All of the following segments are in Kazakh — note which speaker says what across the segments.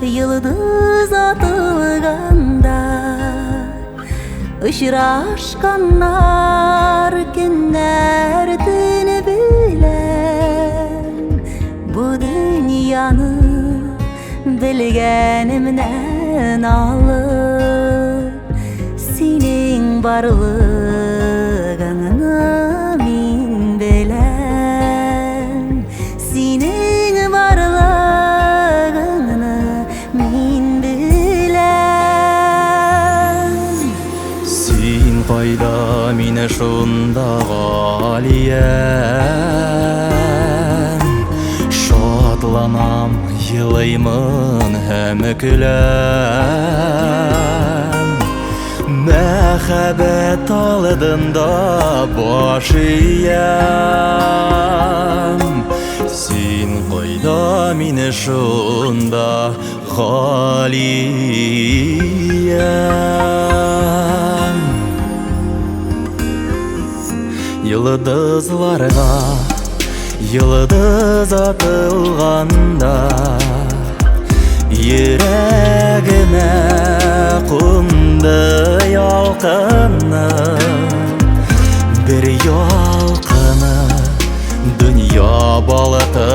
Speaker 1: Yıldız atılganda Işıraşkanlar günlerden bilen Bu dünyanı bilgenimden alıp Senin varlığını min bilen Senin varlığını min bilen
Speaker 2: Sen qayda mine şunda galiyem Şadlanam, yılayman hem külem Мәхәббәт алдында башыям Син кайда мине шунда халиям Йылдызларга йылдыз атылганда Йөрәгемә кунды ялкыны Bir ялкыны Дөнья балыты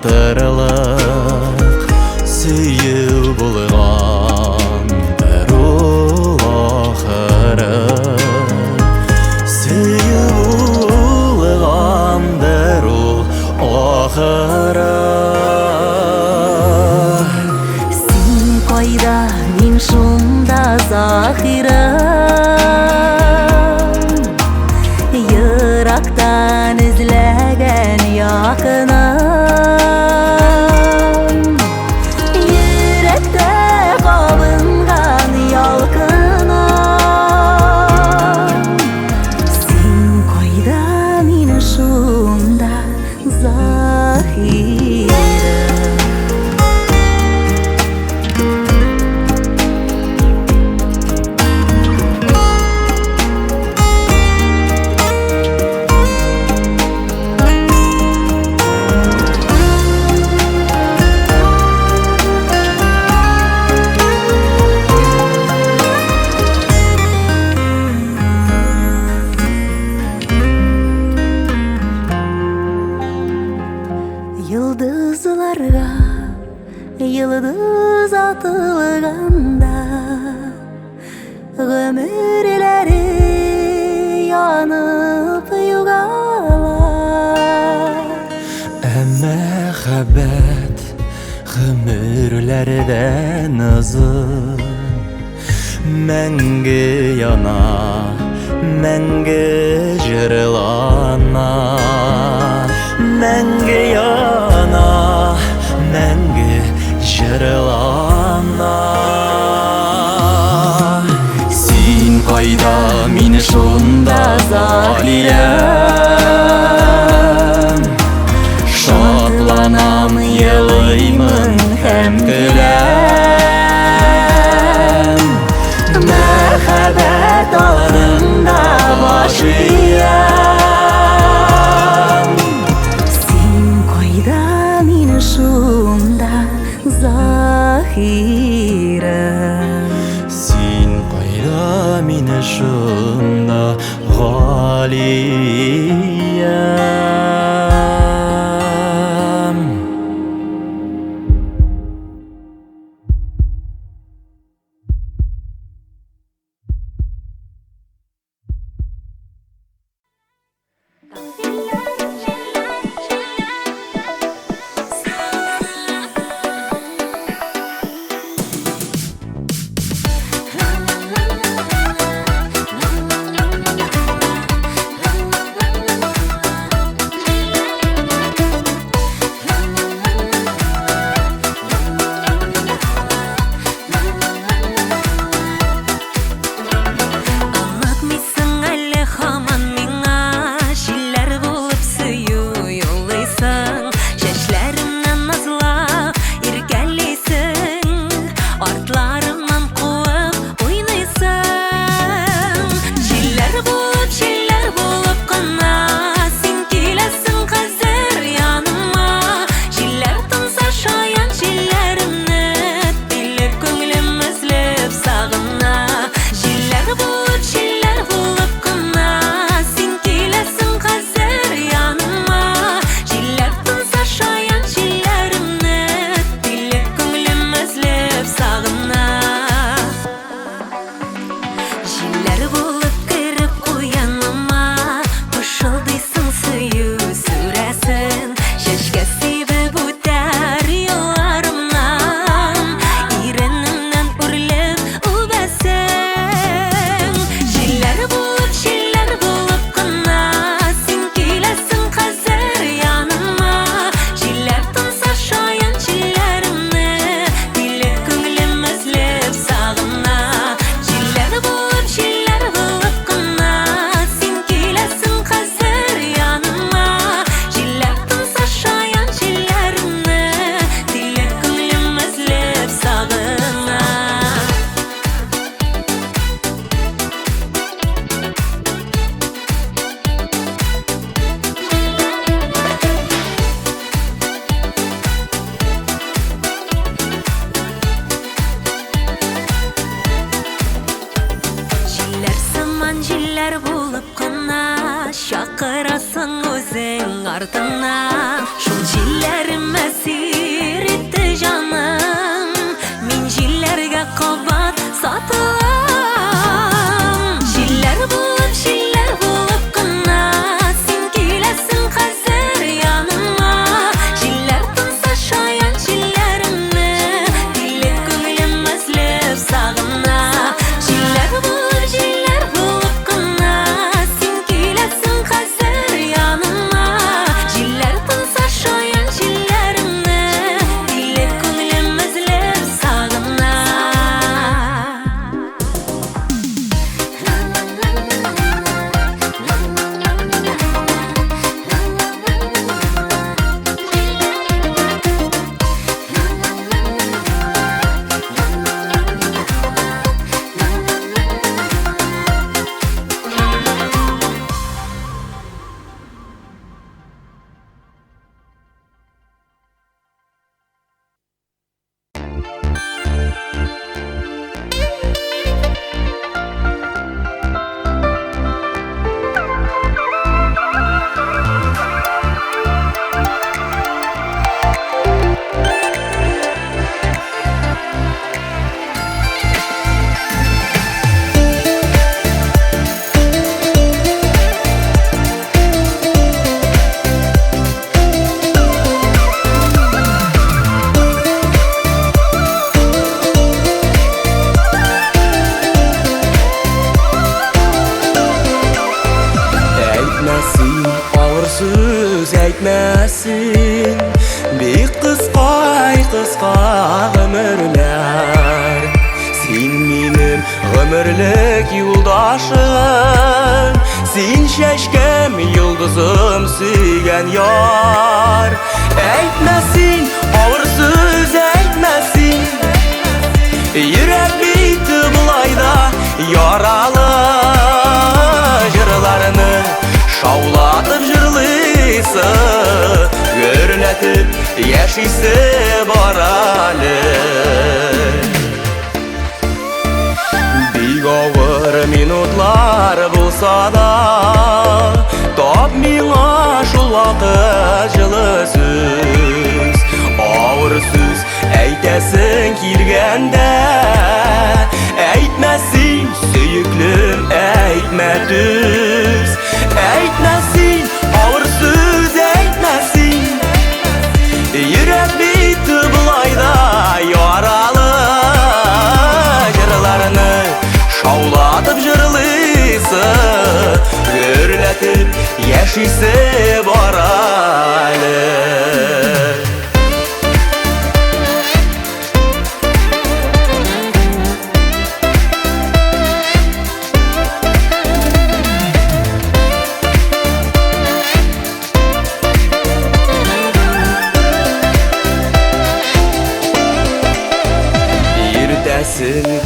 Speaker 2: тырылык Сөйү булган бер ул ахыры Сөйү булган бер ул ахыры
Speaker 1: Qayda min şunda zahirim Yıraktan izlegen yakınım Yürekte kabıngan yalkınım Sen qayda min şunda zahirim Yıldızlarga yıldız atılganda Ömürleri yanıp yugalar
Speaker 2: Мәхәббәт гомерләрдән озын Мәңге яна, мәңге җырлана Мәңге яна, мәңге җырлана Син кайда, мин шунда залиям Шатланам, елыймын һәм көләм Мәхәббәт алдында башыям
Speaker 1: Sen qayda min şunda zahirim
Speaker 2: Син кайда мине шунда галиям
Speaker 1: артыңнан шул җилләрем әсир итте җаным мин җилләргә кабат сатылам җилләр булып кына син киләсең хәзер яныма җилләр тынса шаян җилләремне тиле күңелем эзләп сагына җилләр булып кына син киләсең хәзер яныма җилләр тынса шаян җилләремне тиле күңелем эзләп сагына
Speaker 2: Әйтмәсин, авыр сүз әйтмәсин Бик кыска гомерләр Син минем гомерлек юлдашым Син чәчкәм, йолдызым, сөйгән яр Әйтмәсин, авыр сүз әйтмәсин Йөрәк бит болай да яралы Җырларны шаулатып җырлыйсы Гөрләтеп яшисе бар әле Бик авыр минутлар булса да Тап миңа шул вакыт җылы сүз Авыр сүз әйтәсең килгәндә Әйтмәсин, сөеклем, әйтмә түз Әйтмәсин, авыр сүз әйтмәсин Йөрәк бит болай да яралы Җырларны шаулатып җырлыйсы Гөрләтеп яшисе бар әле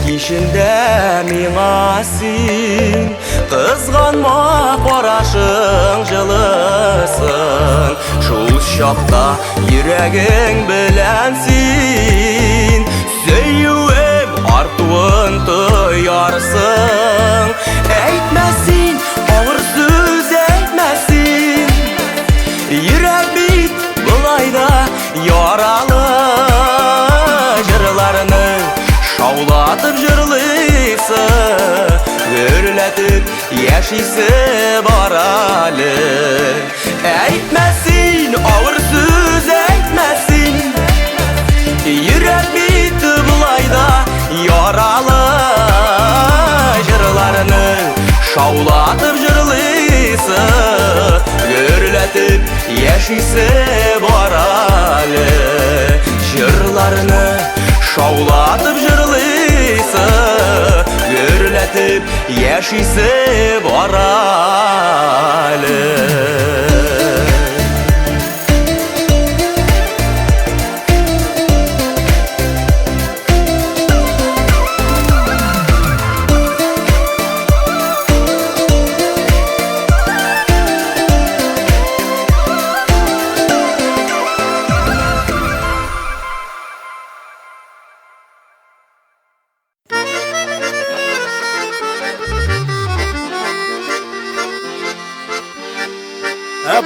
Speaker 2: Кишендә миңа син Кызганма карашың җылысын Шул чакта йөрәгең белән син Сөюем артуын тоярсың Әйтмәсин, авыр сүз әйтмәсин Йөрәк бит болай да яралы Җырларны шаулатып җырлыйсы Гөрләтеп яшисе бар әле Әйтмәсин, авыр сүз әйтмәсин Йөрәк бит болай да яралы Җырларны шаулатып җырлыйсы Гөрләтеп яшисе бар әле Җырларны шаулатып җырлыйсы Гөрләтеп яшисе бар әле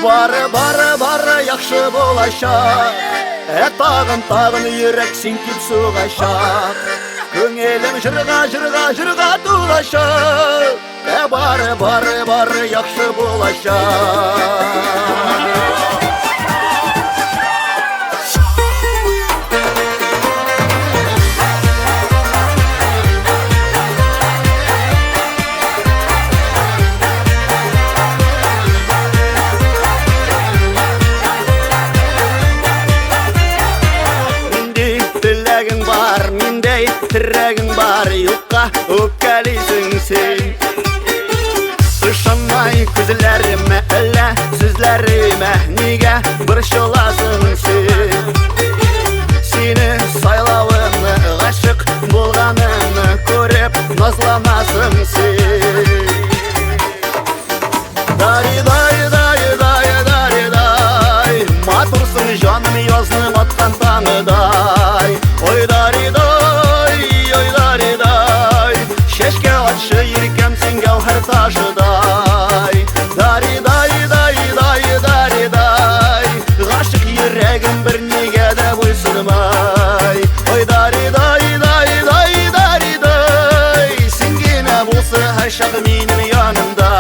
Speaker 3: Бары яхшы болашақ, тағын үйрек сенкіп суғашақ. Көңелім жырға тулашақ, бары яхшы болашақ. Тірегің бар юққа өпкәлейсің сен. Ышанмай күзләремә әлі сүзләремә неге бір шоласың сен. Сені сайлауымны ғашық болғанымны көріп назланасың сен. Даридай, матурсың жаным язным атқан таңыдай. Ой даридай, шешке атшы еркемсің гәухәр ташыдай. Даридай, ғашық ерегім бір неге де бойсынмай. Ой даридай, сен гене болсы ғашық менің янымда.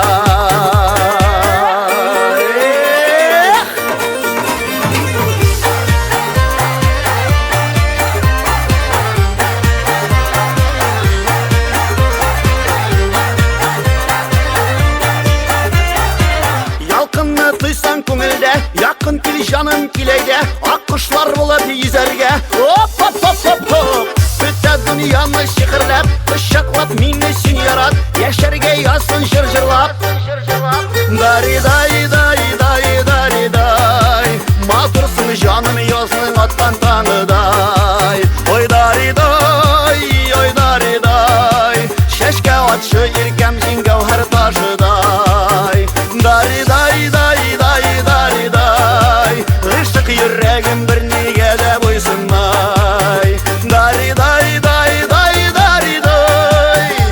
Speaker 3: Якын кил жаным килейде, аққышлар болып езерге. Оп, бүтті дүнияны шиқырлап, құшақлап мені сен ярат, яшерге ясын жыр-жырлап. Даридай, матурсың жаным язның атқан таңыдай. Ой даридай, шешке атшы еркем сен гәухәр ташыдай. Даридай, ғышық ерегім бір неге де бойсынмай. Даридай,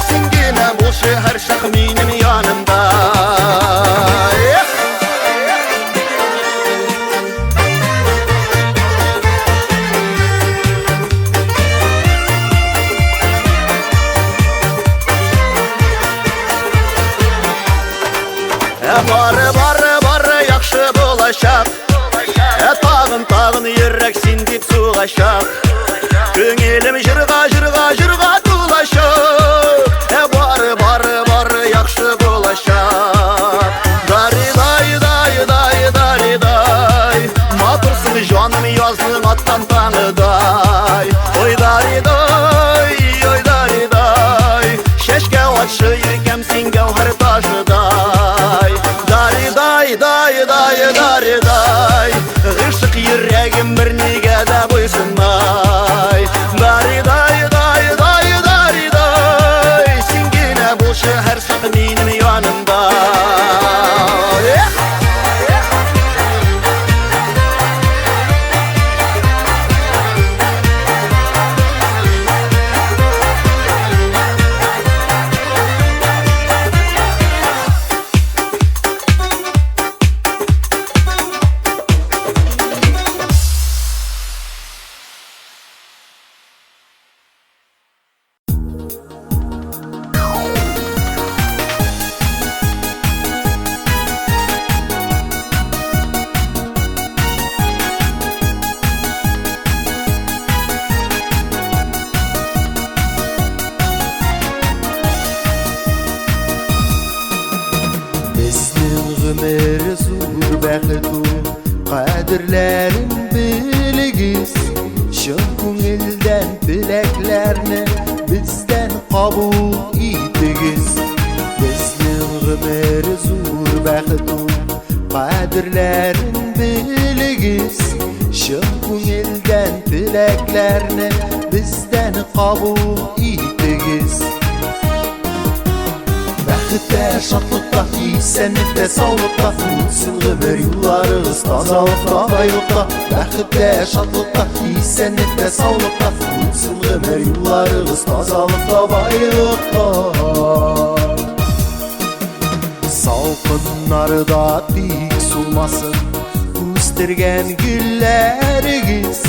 Speaker 3: сен гене болшы әр шақ менің янымда. Бары яхшы болашақ, тағын ерек сен деп суғашақ. Көңелім жырға тулашақ, бары яхшы болашақ. Даридай, матурсың жаным язның атқан таңыдай. Ой даридай, шешке атшы еркем сен гәухәр ташыдай. Даридай, ғышық ерегім бір неге де бойсынмай. Даридай, сен гене болшы әр шақ менің янымда.
Speaker 4: Ömür zor bəxtu Qadirlərin bilgiz Şın көңілден тіләкләрні Бізден қабул итігіз Біздің ömür zor bəxtu Qadirlərin bilgiz Şın көңілден тіләкләрні Бізден қабул итігіз Бәхетте, шатлықта, исәнлікте, саулықта Өтсін ғұмыр юлларыңыз тазалықта, байлықта Бәхетте, шатлықта, исәнлікте, саулықта Өтсін ғұмыр юлларыңыз тазалықта, байлықта Салқын нарда тик solmasın. Üstürgen gülleriniz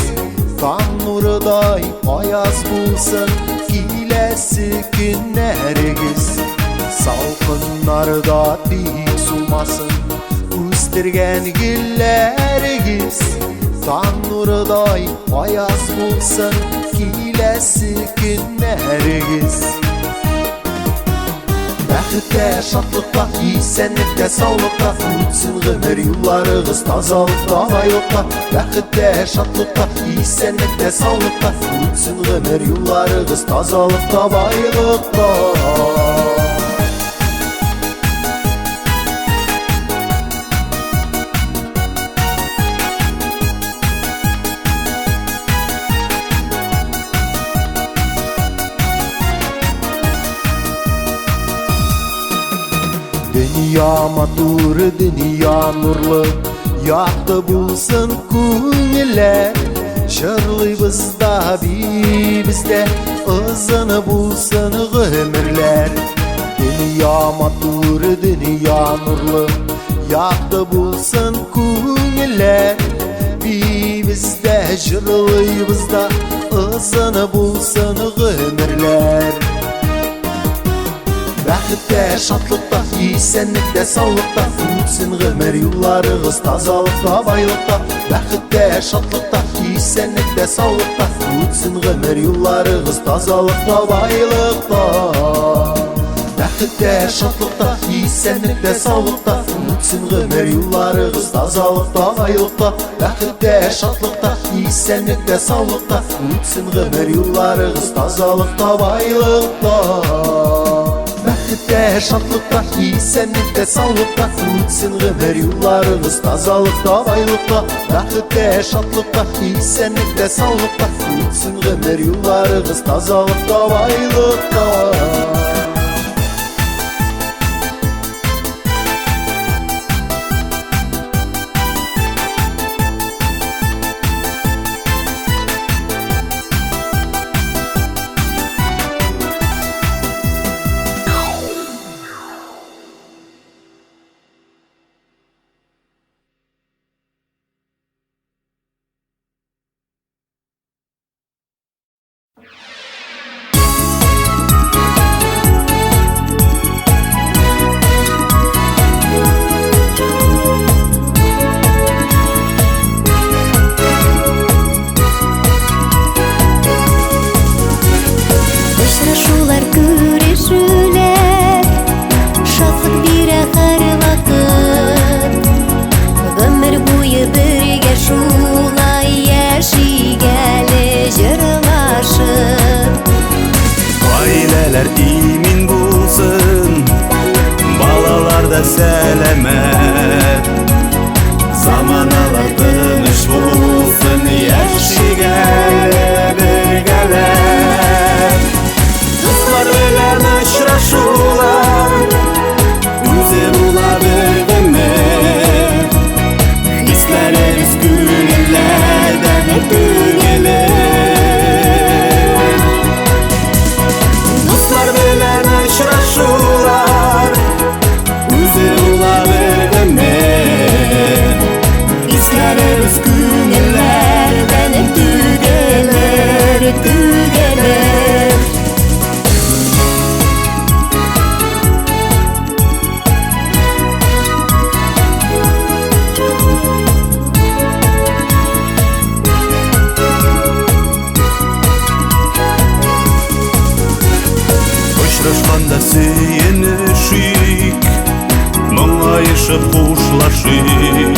Speaker 4: kan nurday ayaz bulsun. Kilesi günleriniz salkınlarda dik solmasın. Üstürgen gülleriniz kan nurday ayaz bulsun. Kilesi günleriniz Бәхетте, шатлықта, исәнлікте, саулықта Өтсін ғұмыр юлларығыз тазалықта, байлықта Бәхетте, шатлықта, исәнлікте, саулықта Өтсін ғұмыр юлларығыз тазалықта, байлықта Dünya matur, dünya nurlu Yaktı bulsun көңіллер Жырлыйбызда бейбізде Ызыны bulsun ғөмірлер Dünya matur, dünya nurlu Yaktı bulsun көңіллер Бейбізде жырлыйбызда Ызыны bulsun ғөмірлер Бәхетте, шатлықта, исәнлікте, саулықта Өтсін ғұмыр юлларығыз тазалықта, байлықта Бәхетте, шатлықта, исәнлікте, саулықта Өтсін ғұмыр юлларығыз тазалықта, байлықта Бәхетте, шатлықта, исәнлікте, саулықта Өтсін ғұмыр юлларығыз тазалықта, байлықта Бәхетте, шатлықта, исәнлікте, саулықта Өтсін ғұмыр юлларығыз тазалықта, байлықта Бәхетте, шатлықта, исәнлікте, саулықта Өтсін ғұмыр юлларыңыз тазалықта, байлықта Бәхетте, шатлықта, исәнлікте, саулықта Өтсін ғұмыр юлларыңыз тазалықта, байлықта
Speaker 2: Selamet Zamanalar tыныш bulsun Yaşigele birgeler Dostlar bilen uçraşular Güzel olabilir mi? Hislerimiz gönüllerden tügelir Dostlar bilen uçraşular Güzel olabilir mi? İsteriz günlerden tügeler, tügeler Uçraşmanda suyunuşik Мұңайышып қушлашып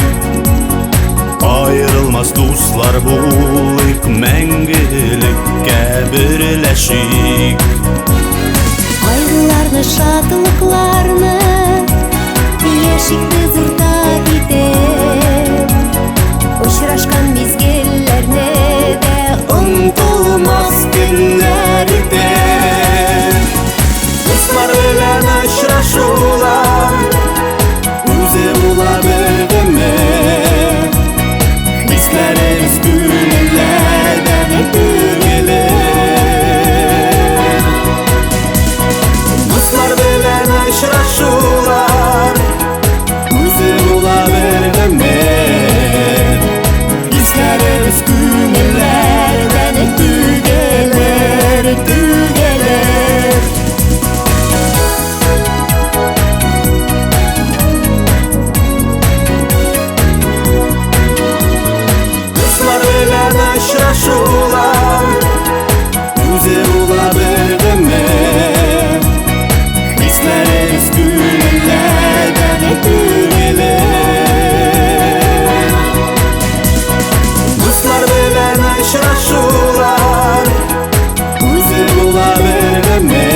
Speaker 2: Айырылмас достар болык Мәңгілікке бірләшик
Speaker 1: Айрыларны, шатлыкларны Яшикті зырта кетер Ұшырашқан мезгеллерне де
Speaker 2: Ұмтылмас күнлерде Достар белән очрашулар Güzel olabilir mi? Hislerimiz gönüllerden tügelir Dostlar bilen uçraşular Güzel olabilir buла berdimi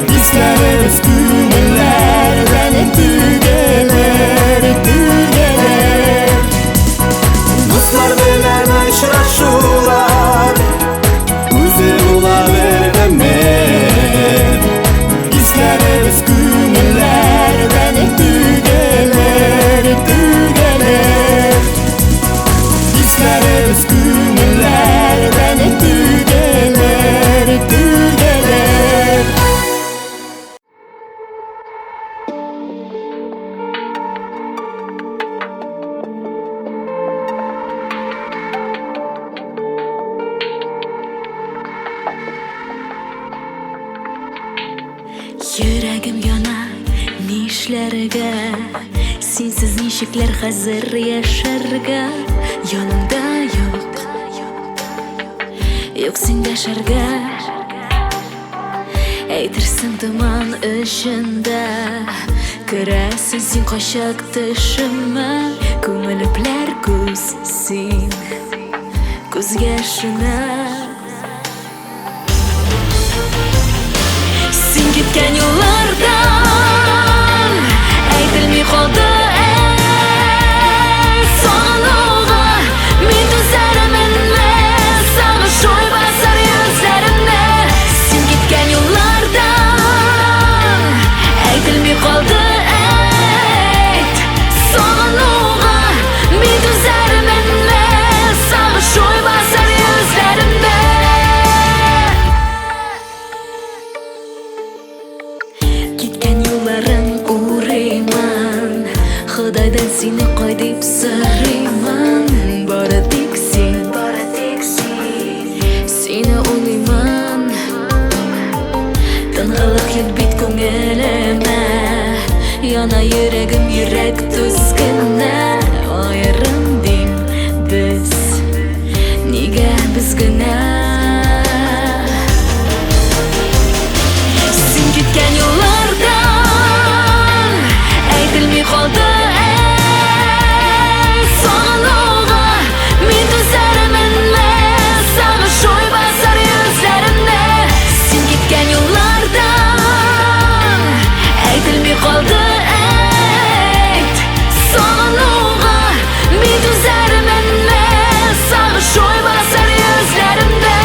Speaker 2: Bizlerimiz günlerden tügeler Dostlar bilen aşraşular Uze bula berdimi Bizlerimiz günlerden tügeler Bizlerimiz günlerden tügeler
Speaker 5: Yüragim yana nishlarga Sensiz nishiklar hazır yasharga Yonimda Yok sen dasharga Aytirsin tuman ishinde Kirasiz sen qo'shiq tishimma Ko'miliblar ko'z sen Ko'zga shuna Sen gitgan yo'llardan aytilmay qoldi So'ng'ig'a men tuzaramanmi Sag'ish o'y bosar yuzlarimni Sen gitgan yo'llardan aytilmay qoldi So'ng'ig'a men tuzaramanmi Sag'ish o'y bosar yuzlarimni Gitgan yo'llarim urayman Xudodan seni qo'y deb so'rayman Boradik sen Seni o'ylayman Tinchlik yetbit ko'ngilima Yana yuragim yurak tuzgina Ayrindik biz Nega bizgina Sen gitgan yo'llardan aytilmay qoldi So'ng'ig'a men tuzaramanmi Sag'ish o'y bosar yuzlarimni Sen gitgan yo'llardan aytilmay qoldi So'ng'ig'a men tuzaramanmi Sag'ish o'y bosar yuzlarimni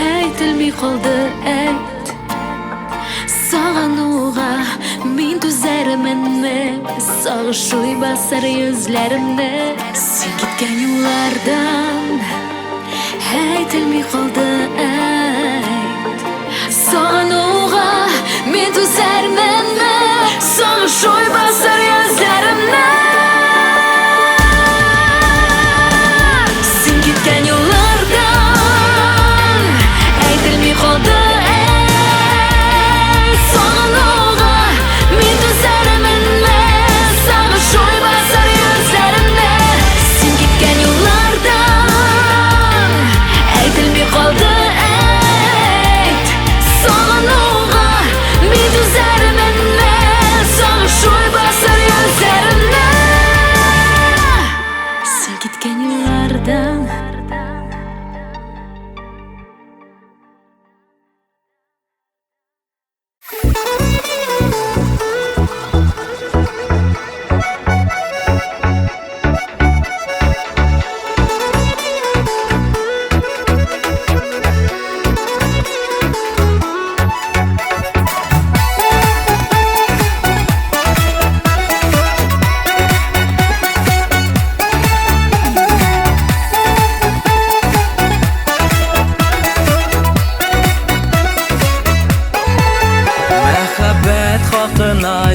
Speaker 5: aytilmay qoldi ayt Sog'inug'a men tuzaramanmi Sag'ish o'y bosar yuzlarimni Sen gitgan yo'llardan aytilmay qoldi ayt Sog'inug'a men tuzaramanmi Sag'ish o'y bosar yuzlarimni Sen gitgan yo'llardan aytilmay qoldi So'ng'ig'a men tuzaramanmi Sag'ish o'y bosar yuzlarimni Sen gitgan yo'llardan aytilmay qoldi So'ng'ig'a men tuzaramanmi Sag'ish o'y bosar yuzlarimni Sen gitgan yo'llardan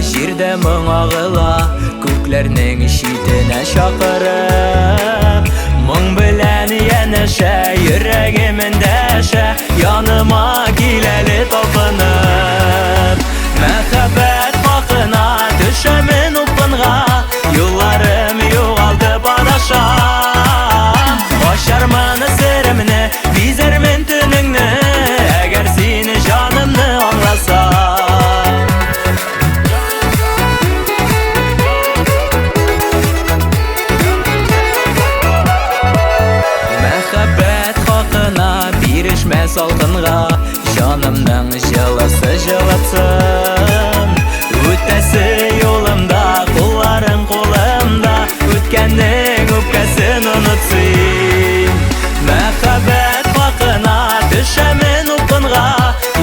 Speaker 6: Җирдә моң агыла, күкләрнең читенә чакырып Моң белән янәшә, йөрәгем эндәшә, яныма Жанымның жылысы жылытсын. Өтәсе yolımda, қолларың қолымда, өткәннең үпкәсен ұнытсын. Мәхәббәт хақына düşәмен упынға,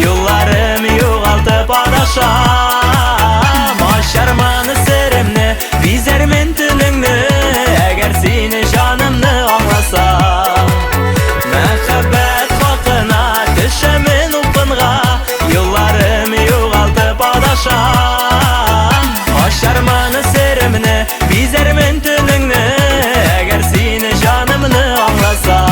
Speaker 6: yollarım юғалтып адашам. Ашарманы серемне, бизәрмен түніңні, әгәр сені жанымны аңласам. Мәхәббәт хақына düşәмен упынға, yollarım юғалтып адашам. Ашарманы серемне, бизәрмен түніңні, әгәр сені жанымны аңласам.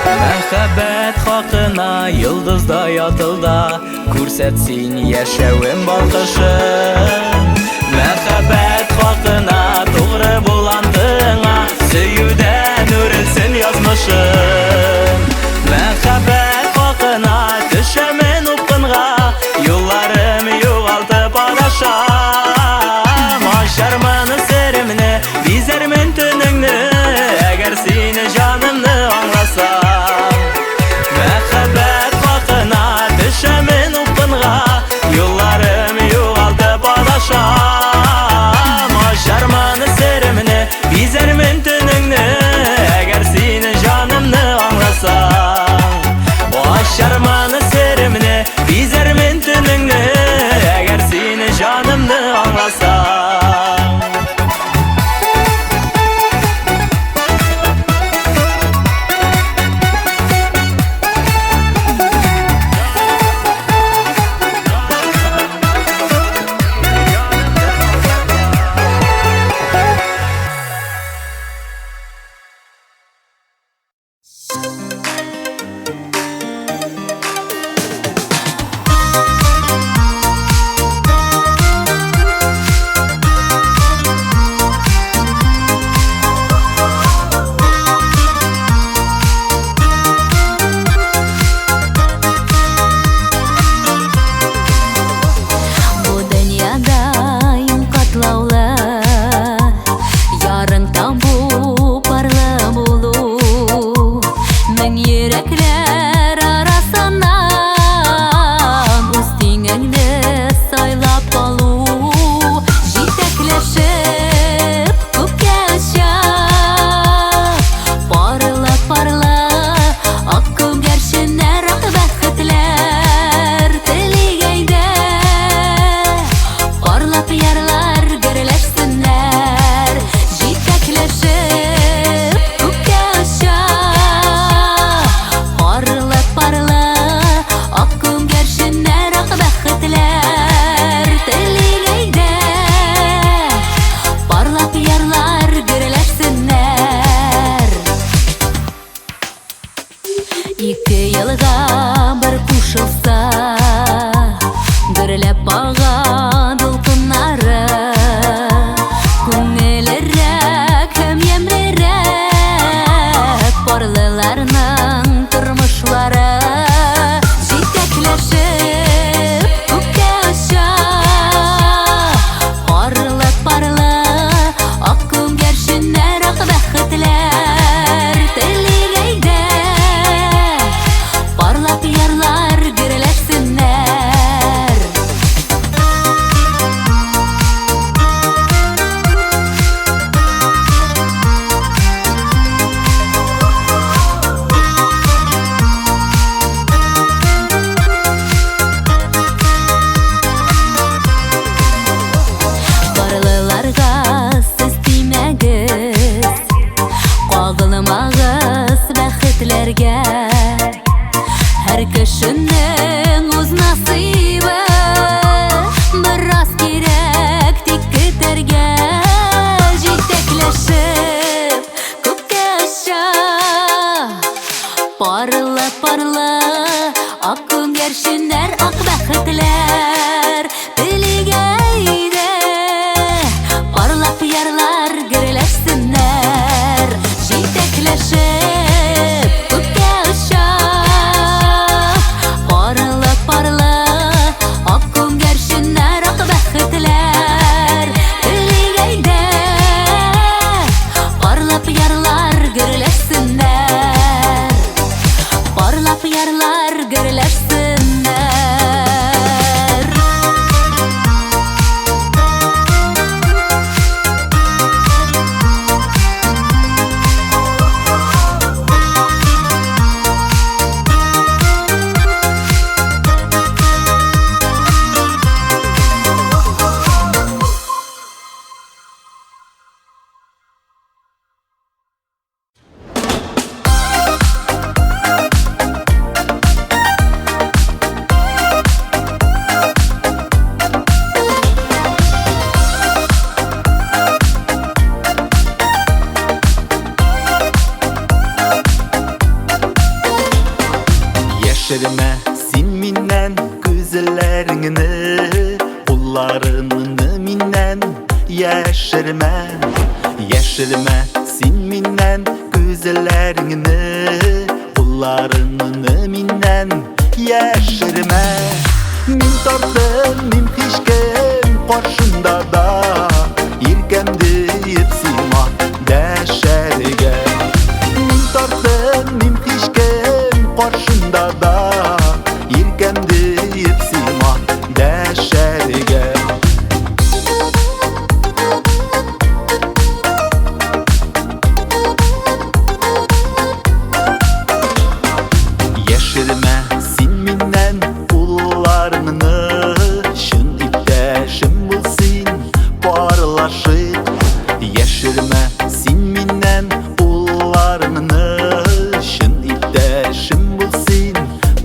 Speaker 6: Мәхәббәт хақына йылдызда ятылда, күрсәтсин яшәвем балкышын. Мәхәббәт хақына тугры буландыңа, сөюдән үрелсен язмышым. Мәхәббәт хақына düşәмен упкынга, yollarım югалтып адашам. Ашарманы серемне, бизәрмен түніңні, әгәр сені жанымны аңласам. Мәхәббәт хақына düşәмен упкынга, yollarım югалтып адашам. Ашарманы серемне, бизәрмен түніңні, әгәр сені жанымны аңласам. Ашарманы серемне, бизәрмен түніңні, әгәр сені жанымны аңласам.
Speaker 5: Бу дөньяда иң катлаулы, ярың табу, парлы булу. Мең йөрәкләр арасыннан үз тиңеңне сайлап алу. Җитәкләшеп күккә очып, парлы ак күгәрченнәр, ак бәхетләр телигәйдә. Парлап ярлар гөрләшсеннәр, җитәкләшеп күккә очып, парлы ак күгәрченнәр, ак бәхетләр телигәйдә. Парлап ярлар гөрләшсеннәр. Ике елга бер кушылса, гөрләп ага дулкыннары, күңеллерәк һәм ямьлерәк парлыларның тормышлары. Җитәкләшеп күккә очып, парлы ак күгәрченнәр, ак бәхетләр телигәйдә. Парлап ярлар гөрләшсеннәр. Парлыларга сез тимәгез, кагылмагыз бәхетләргә. Һәр кешенең үз насыйбы, бераз кирәк тик көтәргә. Җитәкләшеп күккә очып, парлы ак күгәрченнәр, ак бәхетләр телигәйдә. Парлап ярлар гөрләшсеннәр, җитәкләшеп күккә очып, Җырлап ярлар гөрләшсеннәр.
Speaker 2: Яшермә син миннән күзләреңне, кулларыңны миннән яшермә. Яшермә син миннән күзләреңне, кулларыңны миннән яшермә. Мин тартым, мин һичкем каршында да, иркәмде дип сиңа дәшәргә. Мин тартым, мин һичкем каршында да, иркәмде дип сиңа дәшәргә. Яшермә син миннән кулларыңны, чын иптәшем булсын парлашып. Яшермә син миннән кулларыңны, чын иптәшем булсын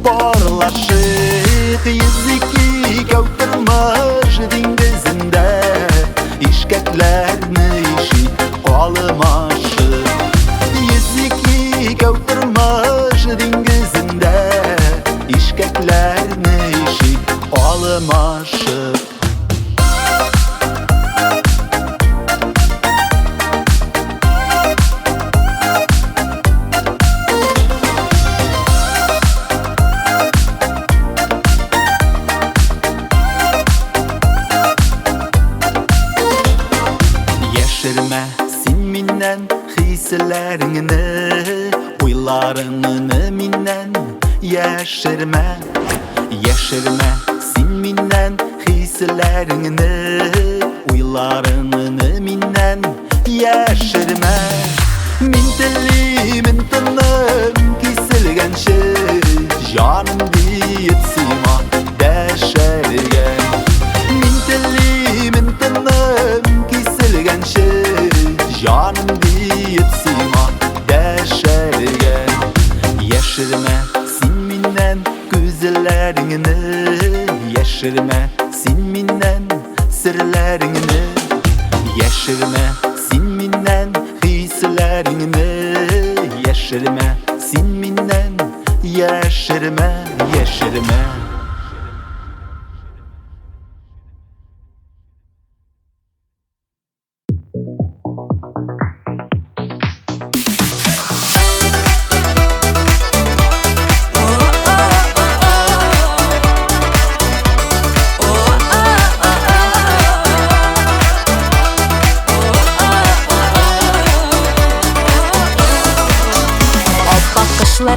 Speaker 2: парлашып. Языки каутырмаш диңгезендә, ишкәкләрне иши калмашып. Языки каутырмаш диңгезендә, ишкәкләрне иши калмашып. Яшермә син миннән хисләреңне, уйларыңны миннән яшермә. Яшермә син миннән хисләреңне, уйларыңны миннән яшермә. Мин телим тыным киселгәнче, җаным дип сиңа дәшәргә. Мин телим тыным киселгәнче, җаным дип сиңа дәшәргә. Яшермә син миннән күзләреңне, яшермә син миннән серләреңне. Яшермә син миннән хисләреңне, яшермә син миннән яшермә, яшермә.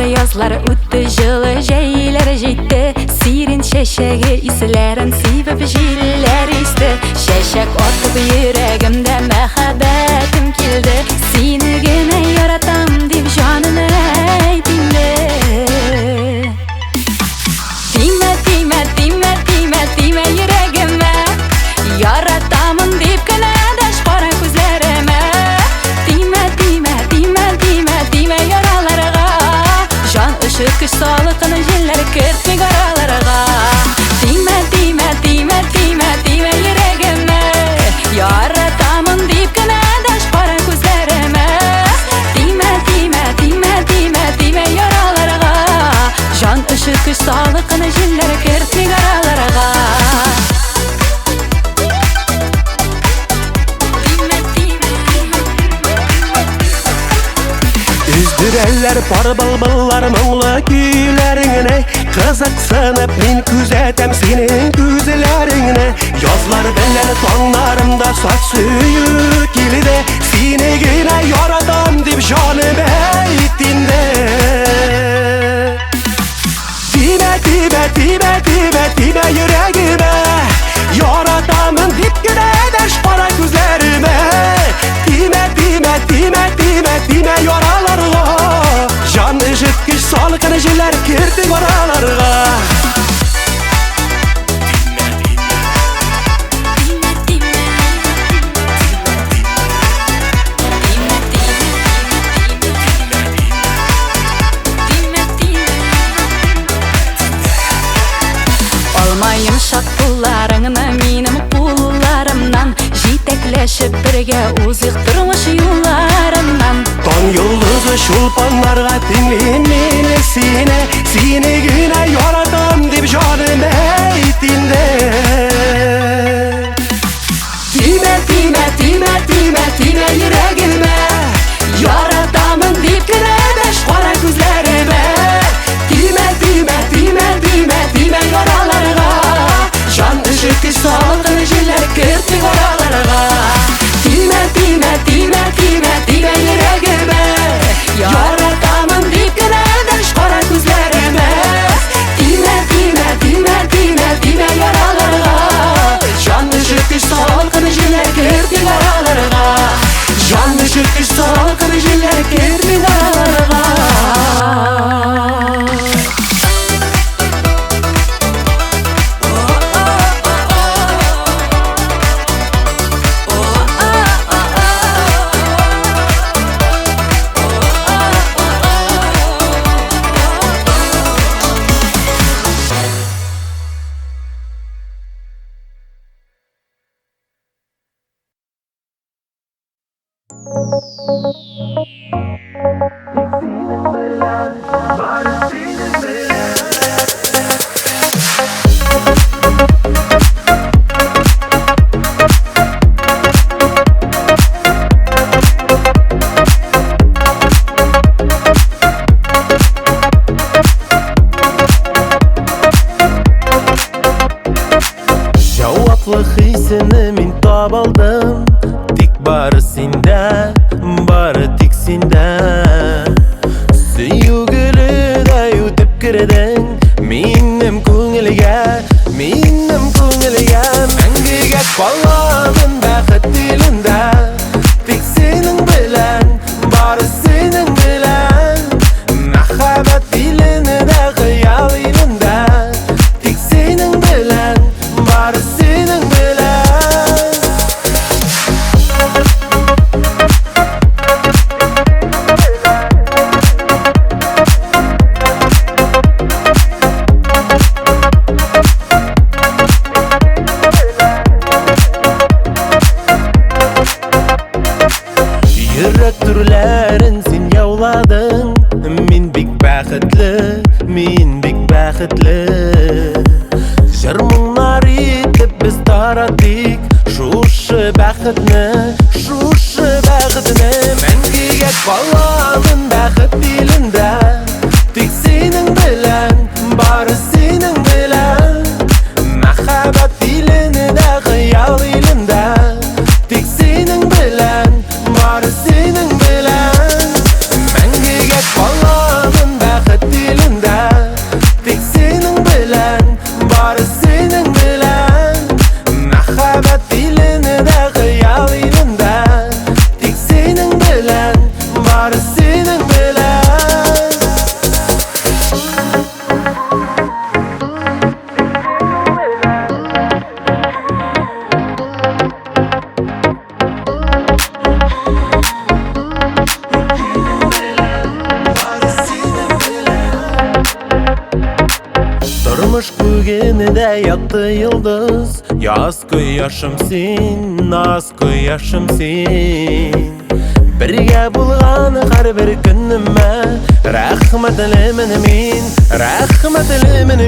Speaker 5: Yazlar үтті, жылы жәйлер жетті, сирен шәшәге исләрін сибіп җилләр исті. Шәшәк атып йөрәгемдә мәхәббәтем килде, сине генә яратам дип җаным әйт инде. Тимә, тимә, тимә, тимә, тимә йөрәгемә, яратамын дип кенә дәш кара күзләремә. Тимә, тимә, тимә, тимә, тимә яраларга, жан өші көч салықын җилләр кертми араларга. Тимә, тимә, тимә, тимә, тимә йөрәгемә, яратамын дип кенә дәш кара күзләремә. Тимә, тимә, тимә, тимә, тимә яраларга, жан өші көч салықын җилләр кертми араларга.
Speaker 7: Үздерәләр пар былбыллар моңлы көйләреңне, кызыксынып мин күзәтәм синең күзләреңне. Язлар белән таңнарымда сат сөю килде, сине генә яратам дип җаным әйт инде. time, time, time, time yüreğime Yaratamın dipkine eder para gözlerime Time, time, time, time, time yaralarga Can ışıtkış salkın jiler kirdi oralarga
Speaker 5: Almayım şat pullarını minim pullarımdan Jitekleşip birge uziqtirmiş yollarımdan
Speaker 7: Tan yıldızı şulpanlarga dinleyimini Seni güne yaratam dip canım eytinde Time, time, time, time, time yüreğime Yaratamın dip güne beş kara gözlerime Time, time, time, time, time yaralarga Can ışık salkın jiler kirdi oralarga Time, time, time, time, time yüreğime Yaratamın dip güne beş kara gözlerime Time, time, time, time, time yaralarga Can ışık salkın jiler kirdi oralarga Can ışık salkın jiler kirdi oralarga
Speaker 6: Cevaplı hisini min tabaldım Tik barı sinde, barı tik sinde Süyü gülü de yutip girdin Minim көңілге Мәңгіге қаламын бақыт dilinde Tik senin bilen, barı senin bilen Мәхәббәт dilini de khayal ilinde Tik senin bilen, barı senin bilen Yürek türlerin sen yavladın Min bik bәхетлі Жырмыңнар етіп біз таратик Шушы бәхетні Мәңгіге қаламын бәхет dilinde Тек сенің білән, бары сенің білән Мәхәббәт dilini de khayal ilinde Тек сенің білән, бары сенің білән Мәңгіге қаламын бәхет dilinde Тек сенің білән, бары сенің білән Мәхәббәт dilini de khayal ilinde Тек сенің білән, бары сенің білән Тұрмыш көгенеде яқты йылдыз Яз көяшым сен, наз көяшым сен Бірге болғаны қар бір күніме Рәхмәтілімін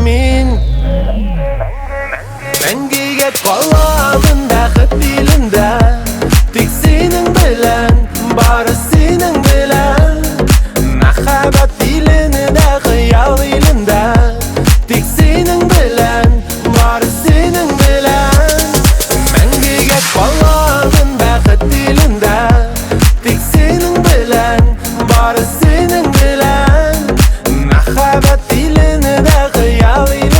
Speaker 6: мен Мәңгіге қаламын бәхет dilinde Тек сенің білән, бары сенің білән Мәхәббәт dilini de khayal ilinde Тек сенің білән, бары сенің білән Мәңгіге қаламын бәхет dilinde Тек сенің білән, бары сенің білән Мәхәббәт dilini de khayal ilinde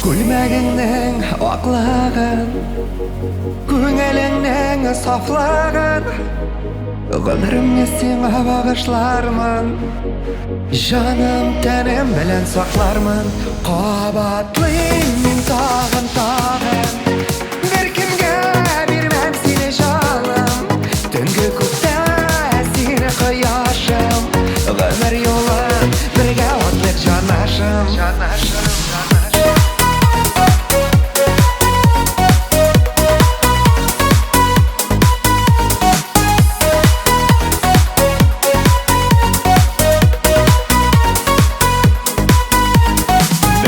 Speaker 6: Күлмәгеңнең аклыгын, күңелеңнең сафлыгын Гомеремне сиңа багышлармын, җаным тәнем белән саклармын. Кабатлыйм мин тагын, беркемгә бирмәм сине җаным. Төнге күктә сине кояшым, гомер юлын бергә атлыйк җанашым.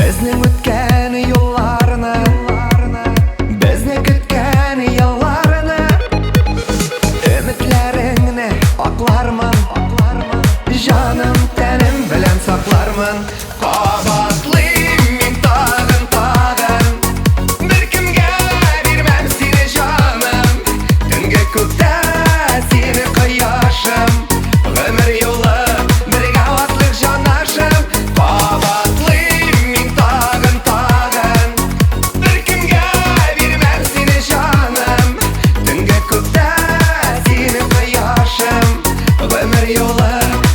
Speaker 6: Безнең үткән юлларны, безне көткән елларны, өметләреңне аклармын, җаным тәнем белән саклармын. Кабатлыйм мин тагын, беркемгә бирмәм сине җаным. Төнге күктә сине кояшым, гомер юлы бергә атлыйк җанашым. Кабатлыйм мин тагын, беркемгә бирмәм сине җаным. Төнге күктә сине кояшым, гомер юлы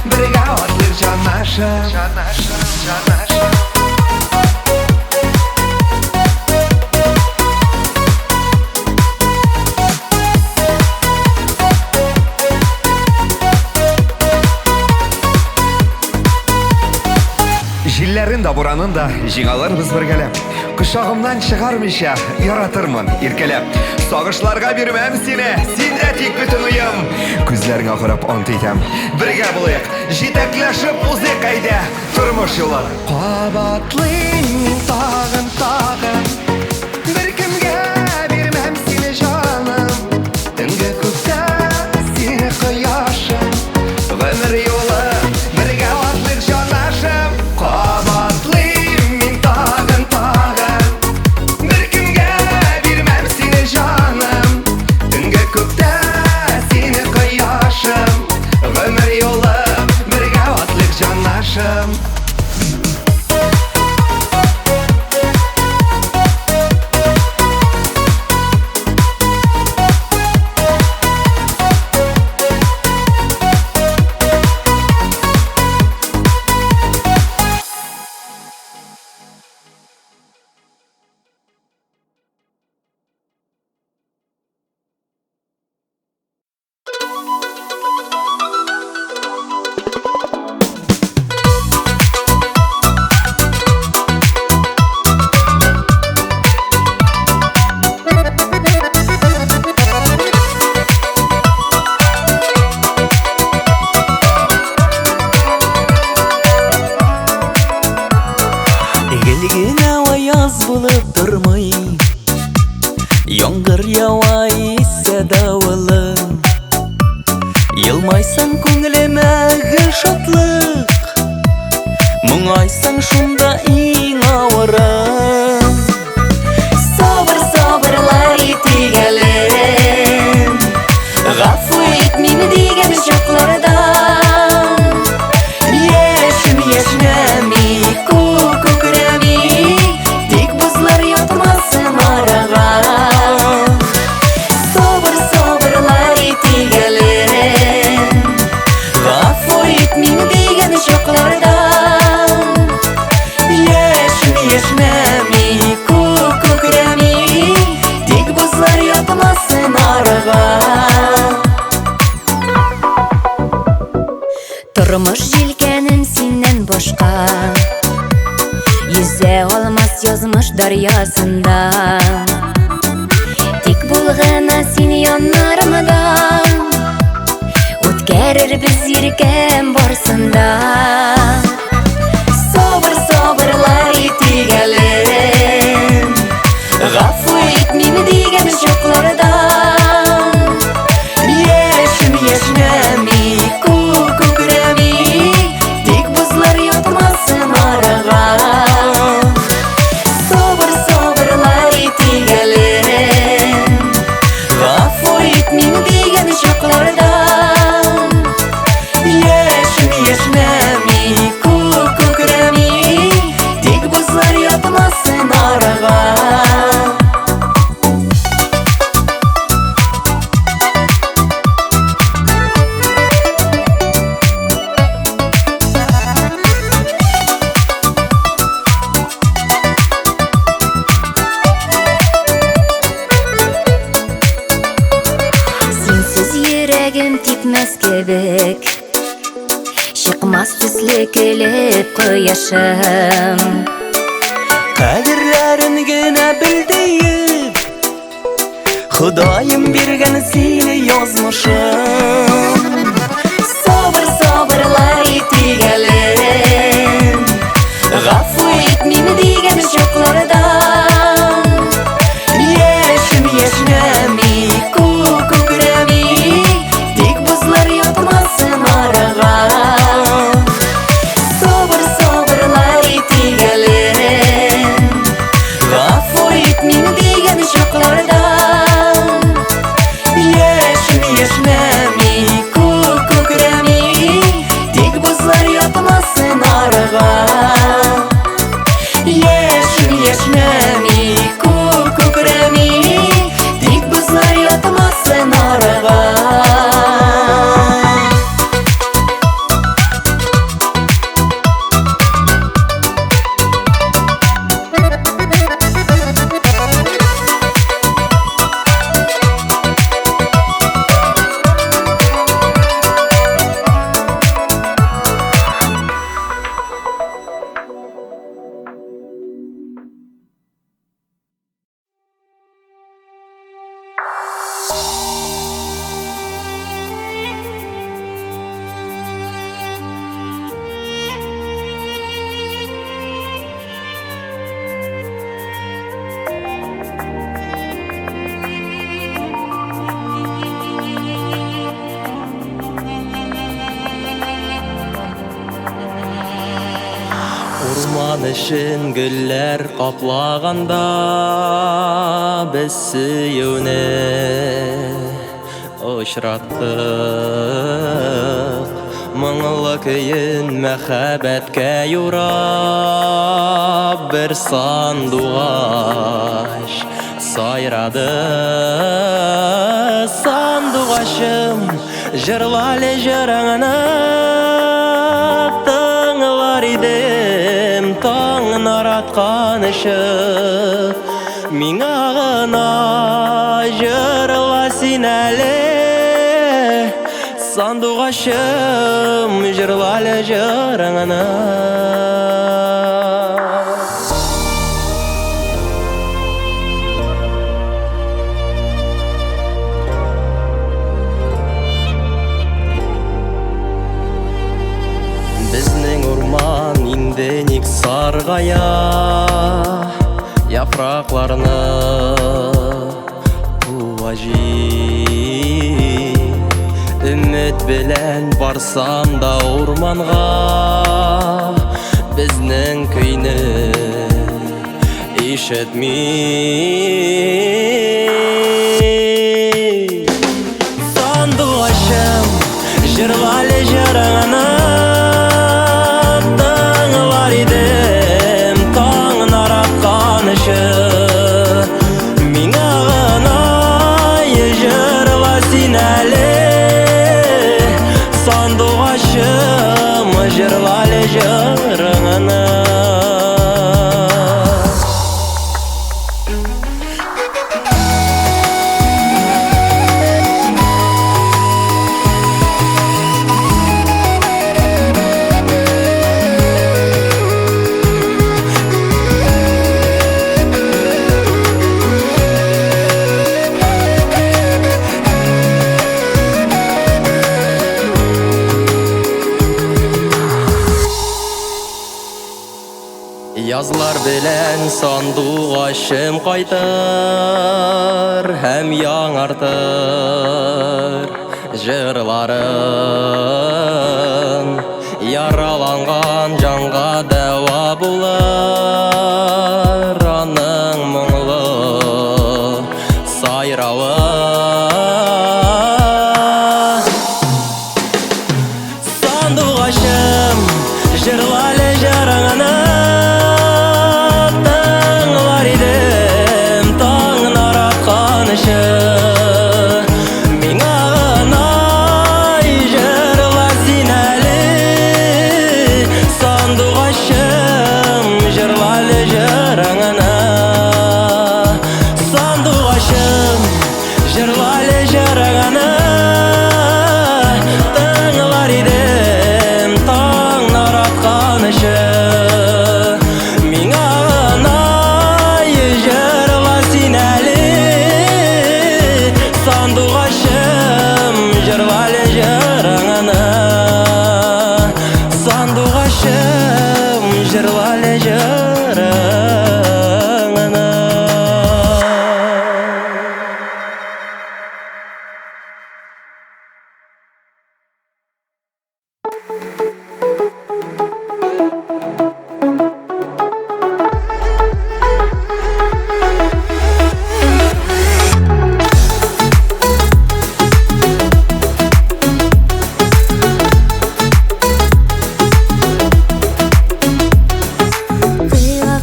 Speaker 6: бергә атлыйк җанашым. Җилләрен дә буранын да җиңалырбыз бергәләп. Кочагымнан чыгармыйча яратырмын иркәләп. Сагышларга бирмәм сине, син дә тик бөтен уем. Күзләреңә карап ант итәм, бергә булыйк, җитәкләшеп узыйк әйдә тормыш юлын. Кабатлыйм мин тагын, беркемгә бирмәм сине җаным. Төнге күктә сине кояшым, гомер юлы бергә атлыйк җанашым. Кабатлыйм мин тагын, беркемгә бирмәм сине җаным. Төнге күктә сине кояшым, гомер юлы бергә атлыйк җанашым.
Speaker 8: Гелгенә аяз булып тормый, яңгыр ява исә давылы. Елмайсаң күңелемә гел шатлык, моңайсаң шунда иң авыры.
Speaker 5: Сабырлар итегәлем, гафу ит мине дигән чакларда. Яшем яшнәми, күкрәми, тик бозлар ятмасын арага. Сабырлар итегәлем, гафу ит мине дигән чакларда. Яшем яшнәми, күкрәми, тик бозлар ятмасын арага. Тормыш җилкәнен синнән башка, йөзә алмас язмыш дарьясында. Тик бул гына син яннарымда, үткәрербез иркәм барсында. Сабырлар итегәлем, гафу ит мине дигән чакларда. Яшем яшнәми, күкрәми, тик бозлар ятмасын арага. Сабырлар итегәлем, гафу ит мине дигән чакларда. Яшем яшнәми,
Speaker 1: чекелеп кояшым
Speaker 8: Кадірлерін гіне білдейіп Худайым берген сені язмышым
Speaker 1: Sabır sabırlar itigelim Gafu etmemi digen çoklardan
Speaker 8: Yeşim yeşnemi,
Speaker 1: Kukukremi Dik buzlar yatmasın arağa Sabır sabırlar itigelim Gafu etmemi digen çoklardan
Speaker 8: Yeşim yeşnemi,
Speaker 1: Kukukremi Dik buzlar yatmasın arağa
Speaker 8: yeşim yeşnemi,
Speaker 1: Kukukremi Dik buzlar yatmasın arağa
Speaker 6: Урман ішін гүлләр қаплағанда біз сүйеуіне ұшыраттық Мұңлы күйін мәхәббәткә юрап бір сандуғаш сайрады Сандуғашым жырлалы жырыңны тыңлар идем Таңын аратқан ішіп Миңа ғына жырла син әлі Сандуғашым жырлалы жырыңны Біздің урман инде ник сарғая Яфрақларны туажи Үміт білән барсам да урманға Біздің көйні ишетми Сандуғашым жырлалы жырыңны тыңлар идем Таңын аратқан ішіп Миңа ғына жырла син әлі Сандуғашым жырлалы жырыңны Язлар белән сандуғашым кайтыр Һәм яңартыр жырларын Яраланган жанға дәва булыр Аның мұңлы сайрауы Сандуғашым жырлалы жырыңны Миңа ғына жырла син әлі Сандуғашым жырлалы жырыңны Сандуғашым жырлалы жырыңны тыңлар идем Таң аратқан jarangana.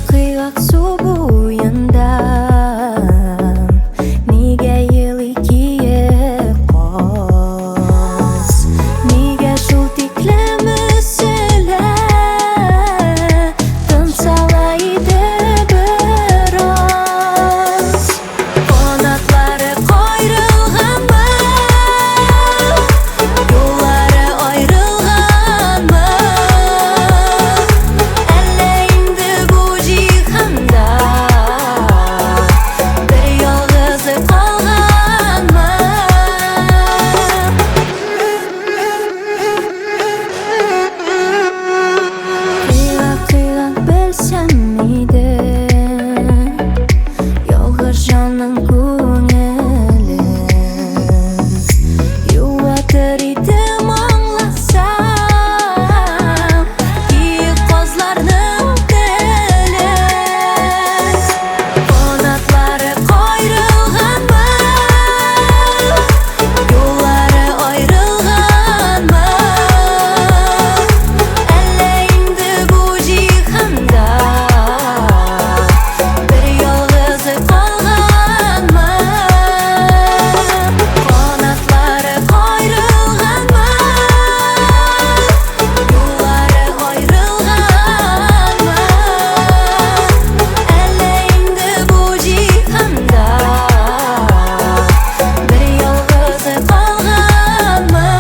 Speaker 5: Kıyrak su boyunda nega yeli kiyip qoz, nega shul tiklamisilar tinsalaydi biroz. Qanotlari qoyrilganmi, yo'llari ayrilganmi, alla endi bu jihanda bir yolg'izi qolganmi? Qiyrak bilsam edi yolg'iz jonning ko'ngilin, yuvatir edim anglasam kiyik qozlarning dilin. Qanotlari qoyrilganmi, yo'llari ayrilganmi, alla endi bu jihanda bir yolg'izi qolganmi? Qanotlari qoyrilganmi, yo'llari ayrilganmi, alla endi bu jihanda bir yolg'izi qolganmi?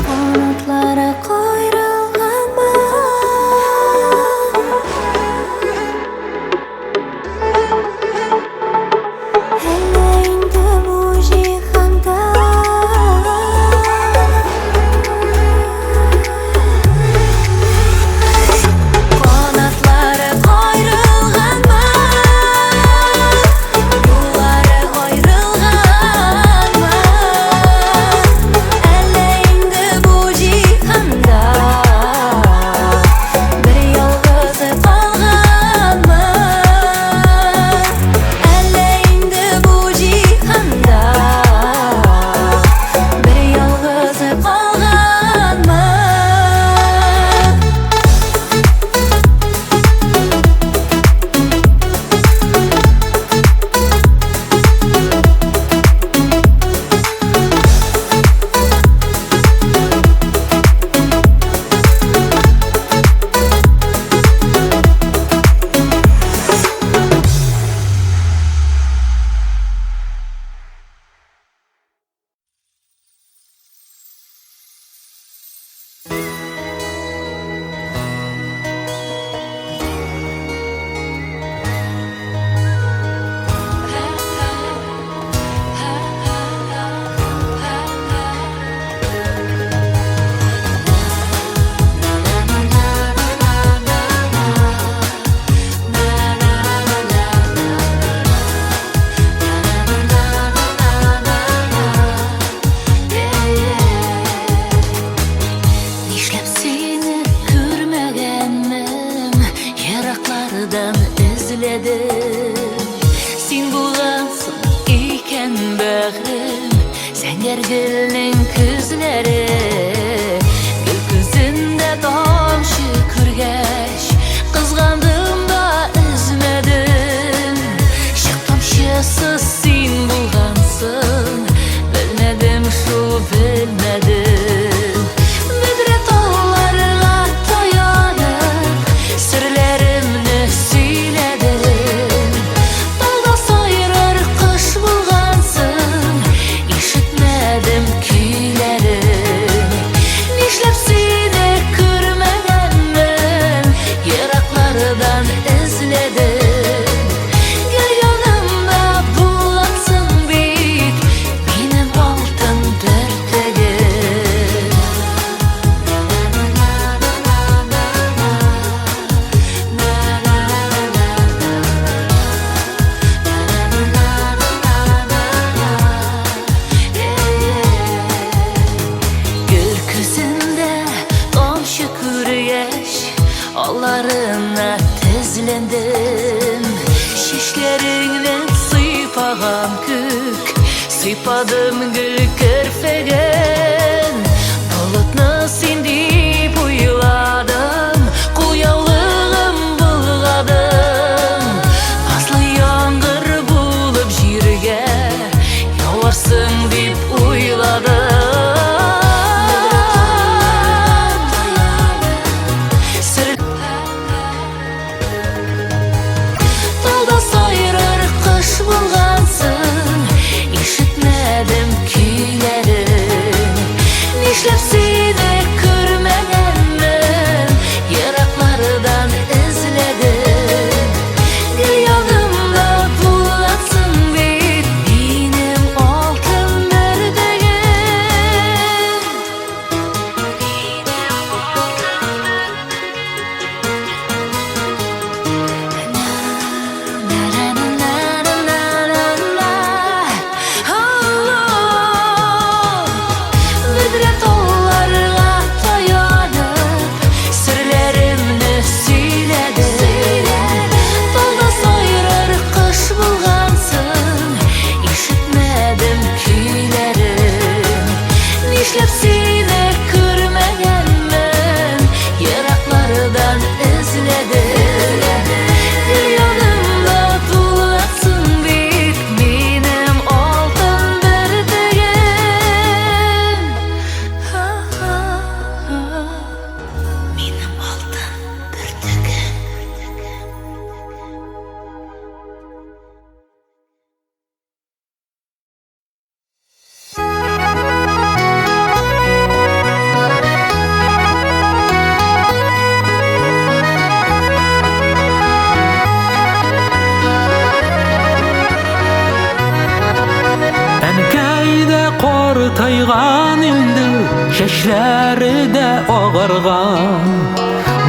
Speaker 5: Qanotlari qoyrilganmi, alla endi bu jihanda qanotlari qoyrilganmi, yo'llari ayrilganmi, alla endi bu jihanda bir yolg'izi qolganmi? Alla endi bu jihanda bir yolg'izi qolganmi? Нишләп сине күрмәгәнмен, ерактардан эзләдем. Син булгансың икән бәгърем, зәңгәр гөлнең күзләре. Гөл күзендә тамчы күргәч, кызгандым да өзмәдем. Чык тамчысыз син булгансың, белмәдем шул, белмәдем. Бөдрә тауларга таянып, серләремне сөйләдем. Талда сайрар кош булгансың, ишетмәдем көйләрен. eğlendim. Şişlerinden sıypağam kük, sıypadım gül körfegen. Bulutna sindip uyladım, kuyalığım bulgadım. Aslı yağmur bulup jirge yolarsın dip uyladım. Dalda sayrar kış bulgansın, işitmedim kuylerin. Nişlep seni körmegenmen, yaraklardan izledim. Gül yanımda bulatsın bit, benim altın berdegen. Müdret onlarga tayanıp sırlarımni söyledim. Dalda sayrar kış bulgansın, işitmedim kuylerin. Nişlep seni körmegenmen, yaraklardan izledim. Gül yanımda bulatsın bit, benim altın berdegen. Benim altın berdegen.
Speaker 9: Әнкәйдә қор тайған инде, шәшләре дә ағарған.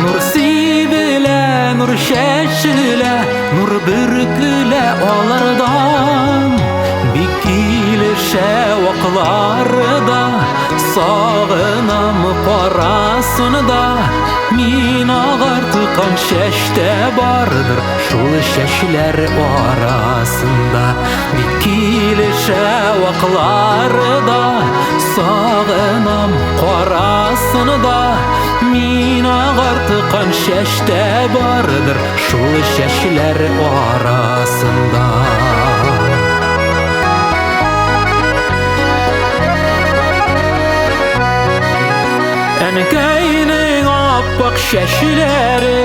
Speaker 9: Нур сибелә, нур шәшелә, нур бөркелә алардан. Бик килешә вакларда, сагынам карасында. Мин агартыкан шәштә бардыр, шул шәшләр арасында. Бик килешә вакларда, сагынам карасында. Мин агартыкан шәштә бардыр, шул шәшләр арасында. Әнкәйнең аппак шәшләре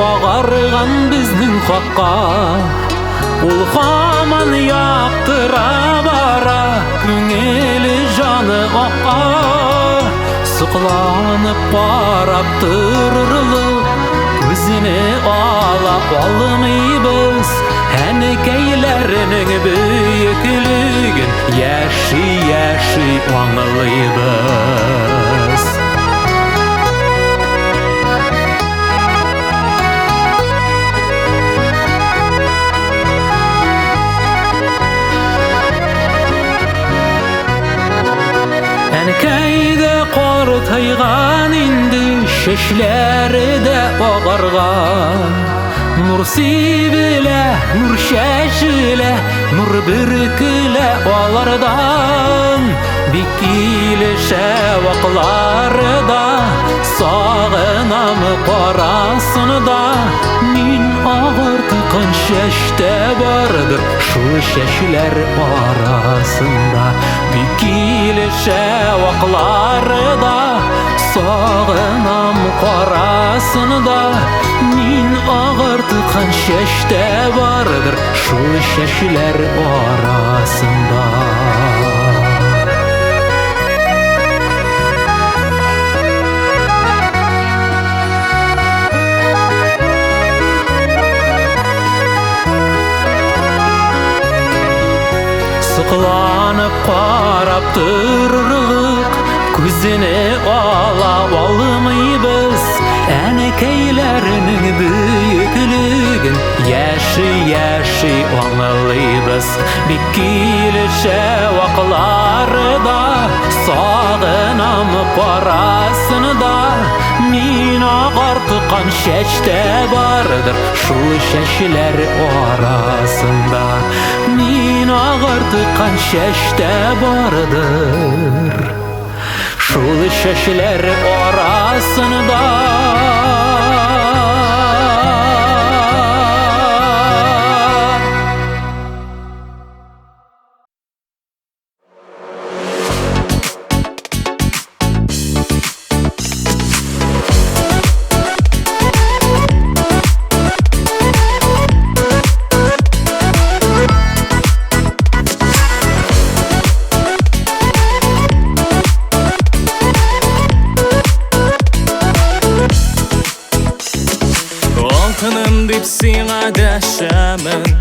Speaker 9: агарган безнең хакка. Ул һаман яктыра бара, күңеле жаны акка. Сокланып карап торырлык, күзенә алап алмыйбыз. Әнкәйләрнең бөеклеген яши-яши аңлыйбыз. Әнкәйдә қор тайған инде, шәшләре дә агарган. Нур сибелә, нур шәшелә, нур бөркелә алардан. Бик килешә вакларда, сагынам карасында. Мин агартыкан шәштә бардыр, шул шәшләр арасында. Бик килешә вакларда, сагынам карасында. Мин агартыкан шәштә бардыр, шул шәшләр арасында. Сокланып карап торырлык, күзенә алап алмыйбыз. Әнкәйләрнең бөеклеген яши-яши аңлыйбыз. Бик килешә вакларда, сагынам карасында. Min ağartıkan şeçte barıdır şu şeşler arasında. Min ağartıkan şeçte barıdır şu şeşler arasında.
Speaker 10: Altınım dip siğa deşemin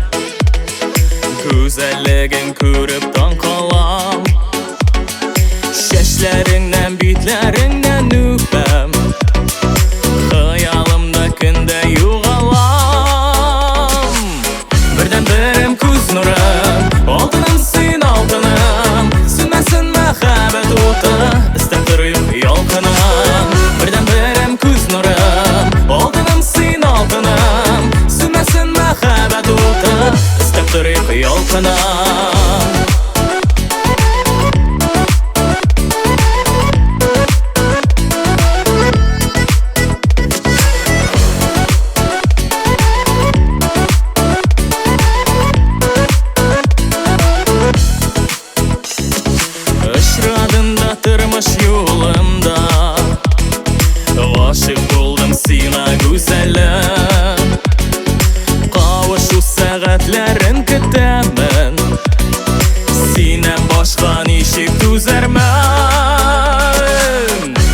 Speaker 10: Güzelligin körüp tan kalam Şeşlerinden bitlerinden üpem Hayalimda kinde yuğalam Birden birim kuz nurum Altınım sin altınım Sünmesin mehabet otu İstep durup yolkanım Birden birim kuz nurum Altınım sin altınım Sünmesin mehabet otu İstep durup yolkanım Işradında tırmış yolumda Aşık buldum sina güzelim Kavuşu saatlerin kütemin Sinem başka nişik düzermen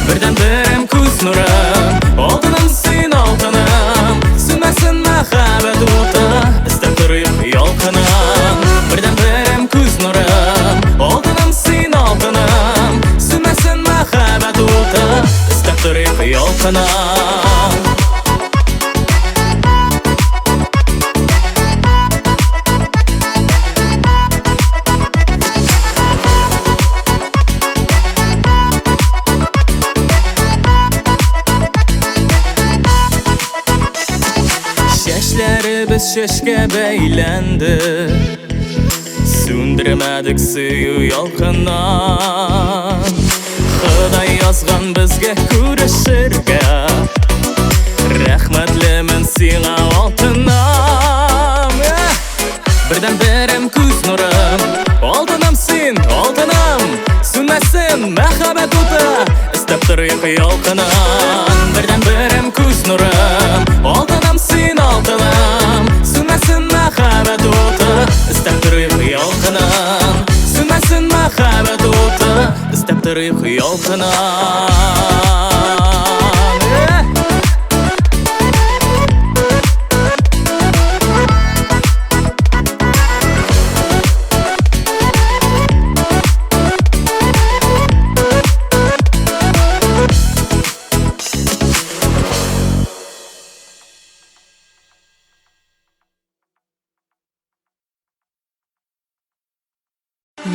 Speaker 10: Birden birim kuz nurum Altınım sin altınım Sünmesin mehabet otu İstep durup yolkanım Birden birim kuz nurum Altınım sin altınım Sünmesin mehabet otu İstep durup yolkanım Şeşlerimiz şeşke beylendi Söndürmedik suyu yolkandan Xuday yazgan bizge kurashirga Rahmatlimin siğa altınam Birden birim kuz nurum Altınım sin altınım Sünmesin mehabet otu İstep durup yolkanam Birden birim kuz nurum Altınım sin altınım Sünmesin mehabet otu İstep durup yolkanam Sünmesin mehabet otu İstep durup yolkanam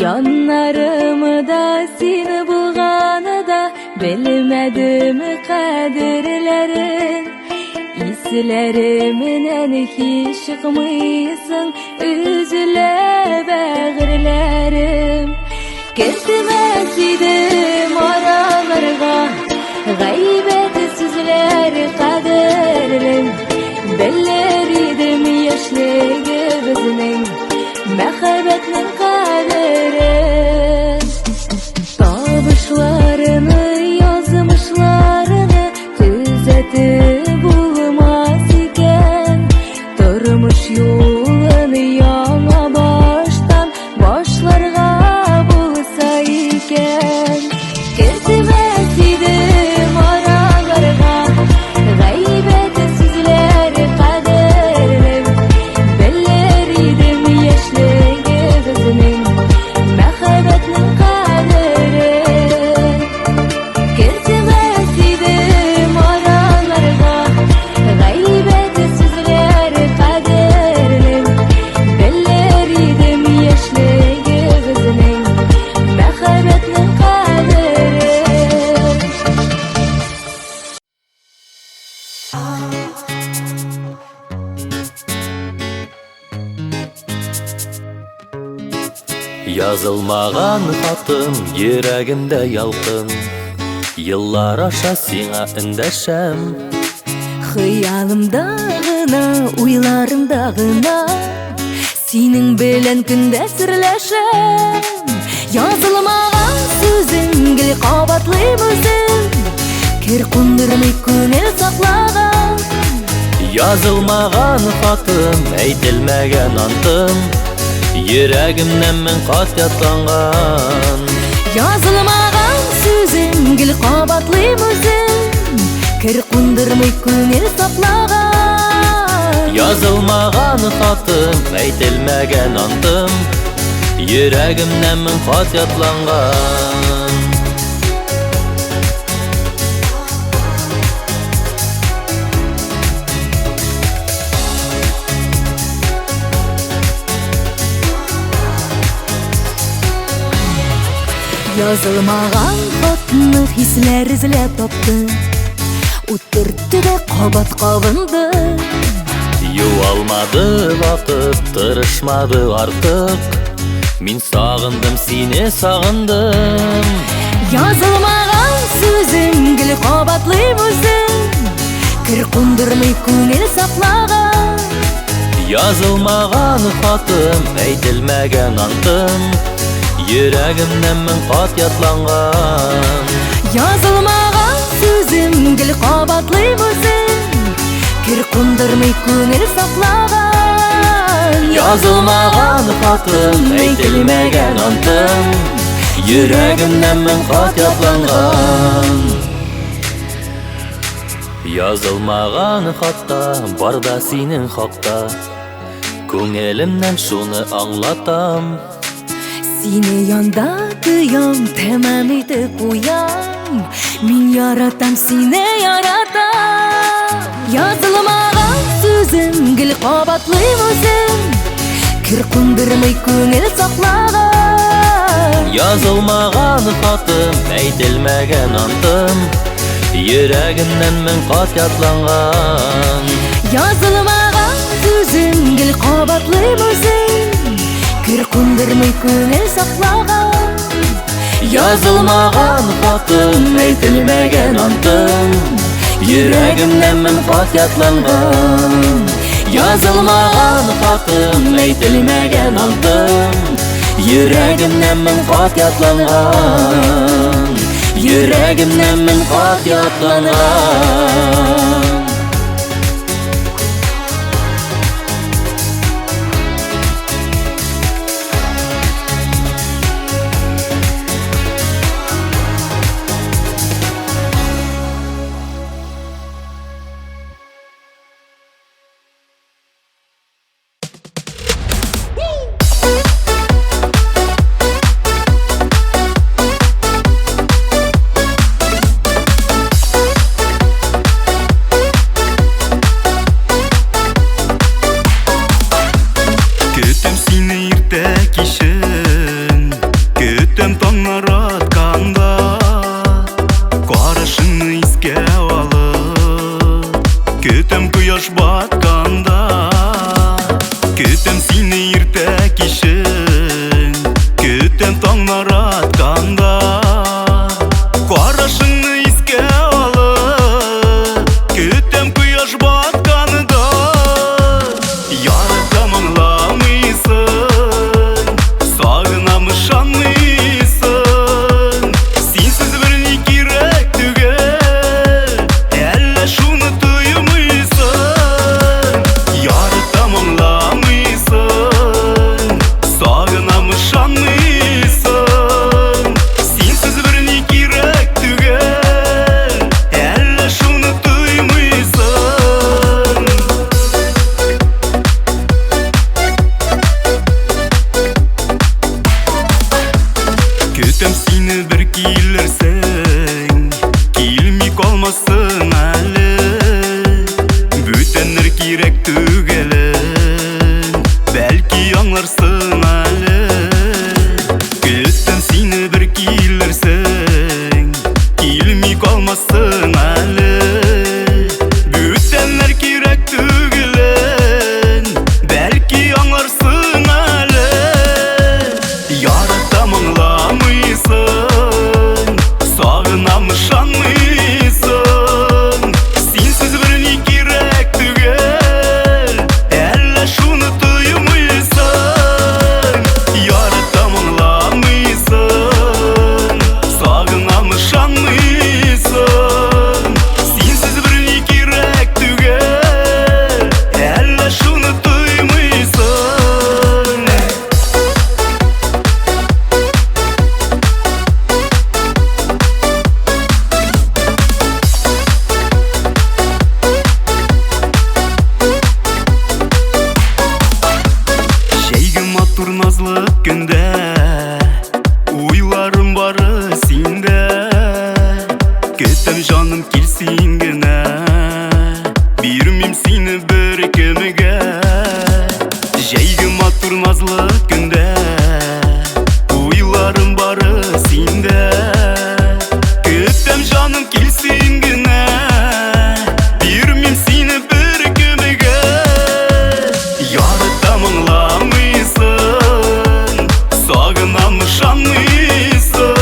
Speaker 5: Yanlarımı da seni bulğanı da bilmedim kadirlerin İslerimden hiç çıkmıyorsun üzüle bağırlarım Kesmez idim aralarga gaybet sözler kaderim Beller idim yaşlı gözünün mehabetinin kaderim Tabışlarını yazmışlarını düzeltip bulmaz iken Durmuş yolunu yana baştan başlarga bulsa iken Kesmez idim aralarga gaybet sözler kaderim Beller idim yaşlı gözünün mehabetinin kaderim
Speaker 6: Язылмаган хатын йөрәгемдә ялкын, еллар аша сиңа эндәшәм.
Speaker 5: Хыялымда гына, уйларымда гына синең белән көндә серләшәм. Язылмаган сүзең гел кабатлыйм үзем, кер кундырмый күңел саклаган.
Speaker 6: Язылмаган хатын, әйтелмәгән антым, йөрәгемнән мең кат ятланган.
Speaker 5: Язылмаган сүзең гел кабатлыйм үзем, кер кундырмый күңел саклаган.
Speaker 6: Язылмаган хатын, әйтелмәгән антым, йөрәгемнән мең кат ятланган.
Speaker 5: Язылмаган хатны хисләр эзләп тапты, утыртты да кабат кабынды.
Speaker 6: Юалмады вакыт, тырышмады артык, мин сагындым, сине сагындым.
Speaker 5: Язылмаган сүзең гел кабатлыйм үзем, кер кундырмый күңел саклаган.
Speaker 6: Язылмаган хатым, әйтелмәгән антым, йөрәгемнән мең кат ятланган.
Speaker 5: Язылмаган сүзең гел кабатлыйм үзем, кер кундырмый күңел саклаган.
Speaker 6: Язылмаган хатым, әйтелмәгән антым, йөрәгемнән мең кат ятланган. Язылмаган хатта бар да синең хакта, күңелемнән шуны аңлатам.
Speaker 5: Сине янда тоям, тәмам итеп куям, мин яратам, сине яратам. Язылмаган сүзең гел кабатлыйм үзем, кер кундырмый күңел саклаган.
Speaker 6: Язылмаган хатым, әйтелмәгән антым, йөрәгемнән мең кат ятланган.
Speaker 5: Язылмаган сүзең гел кабатлыйм үзем, кер кундырмый күңел саклаган.
Speaker 6: Язылмаган хатым, әйтелмәгән антым, йөрәгемнән мең кат ятланган. Язылмаган хатым, әйтелмәгән антым, йөрәгемнән мең кат ятланган. Йөрәгемнән мең кат ятланган.
Speaker 3: ышанмыйсың Сенсіз біріне керек түгел Әлі шуны тоймыйсың Жәйгі матур назлы күнде Ойларым бары сенде Көтім жаным келсін гіне Бермем сені бір кіміге Жәйгі матур назлы күнде Ойларым бары сенде Көтім жаным келсін гіне Бермем сені бір кіміге Ярыттам аңламыйсың Сағынам ышанмыйсың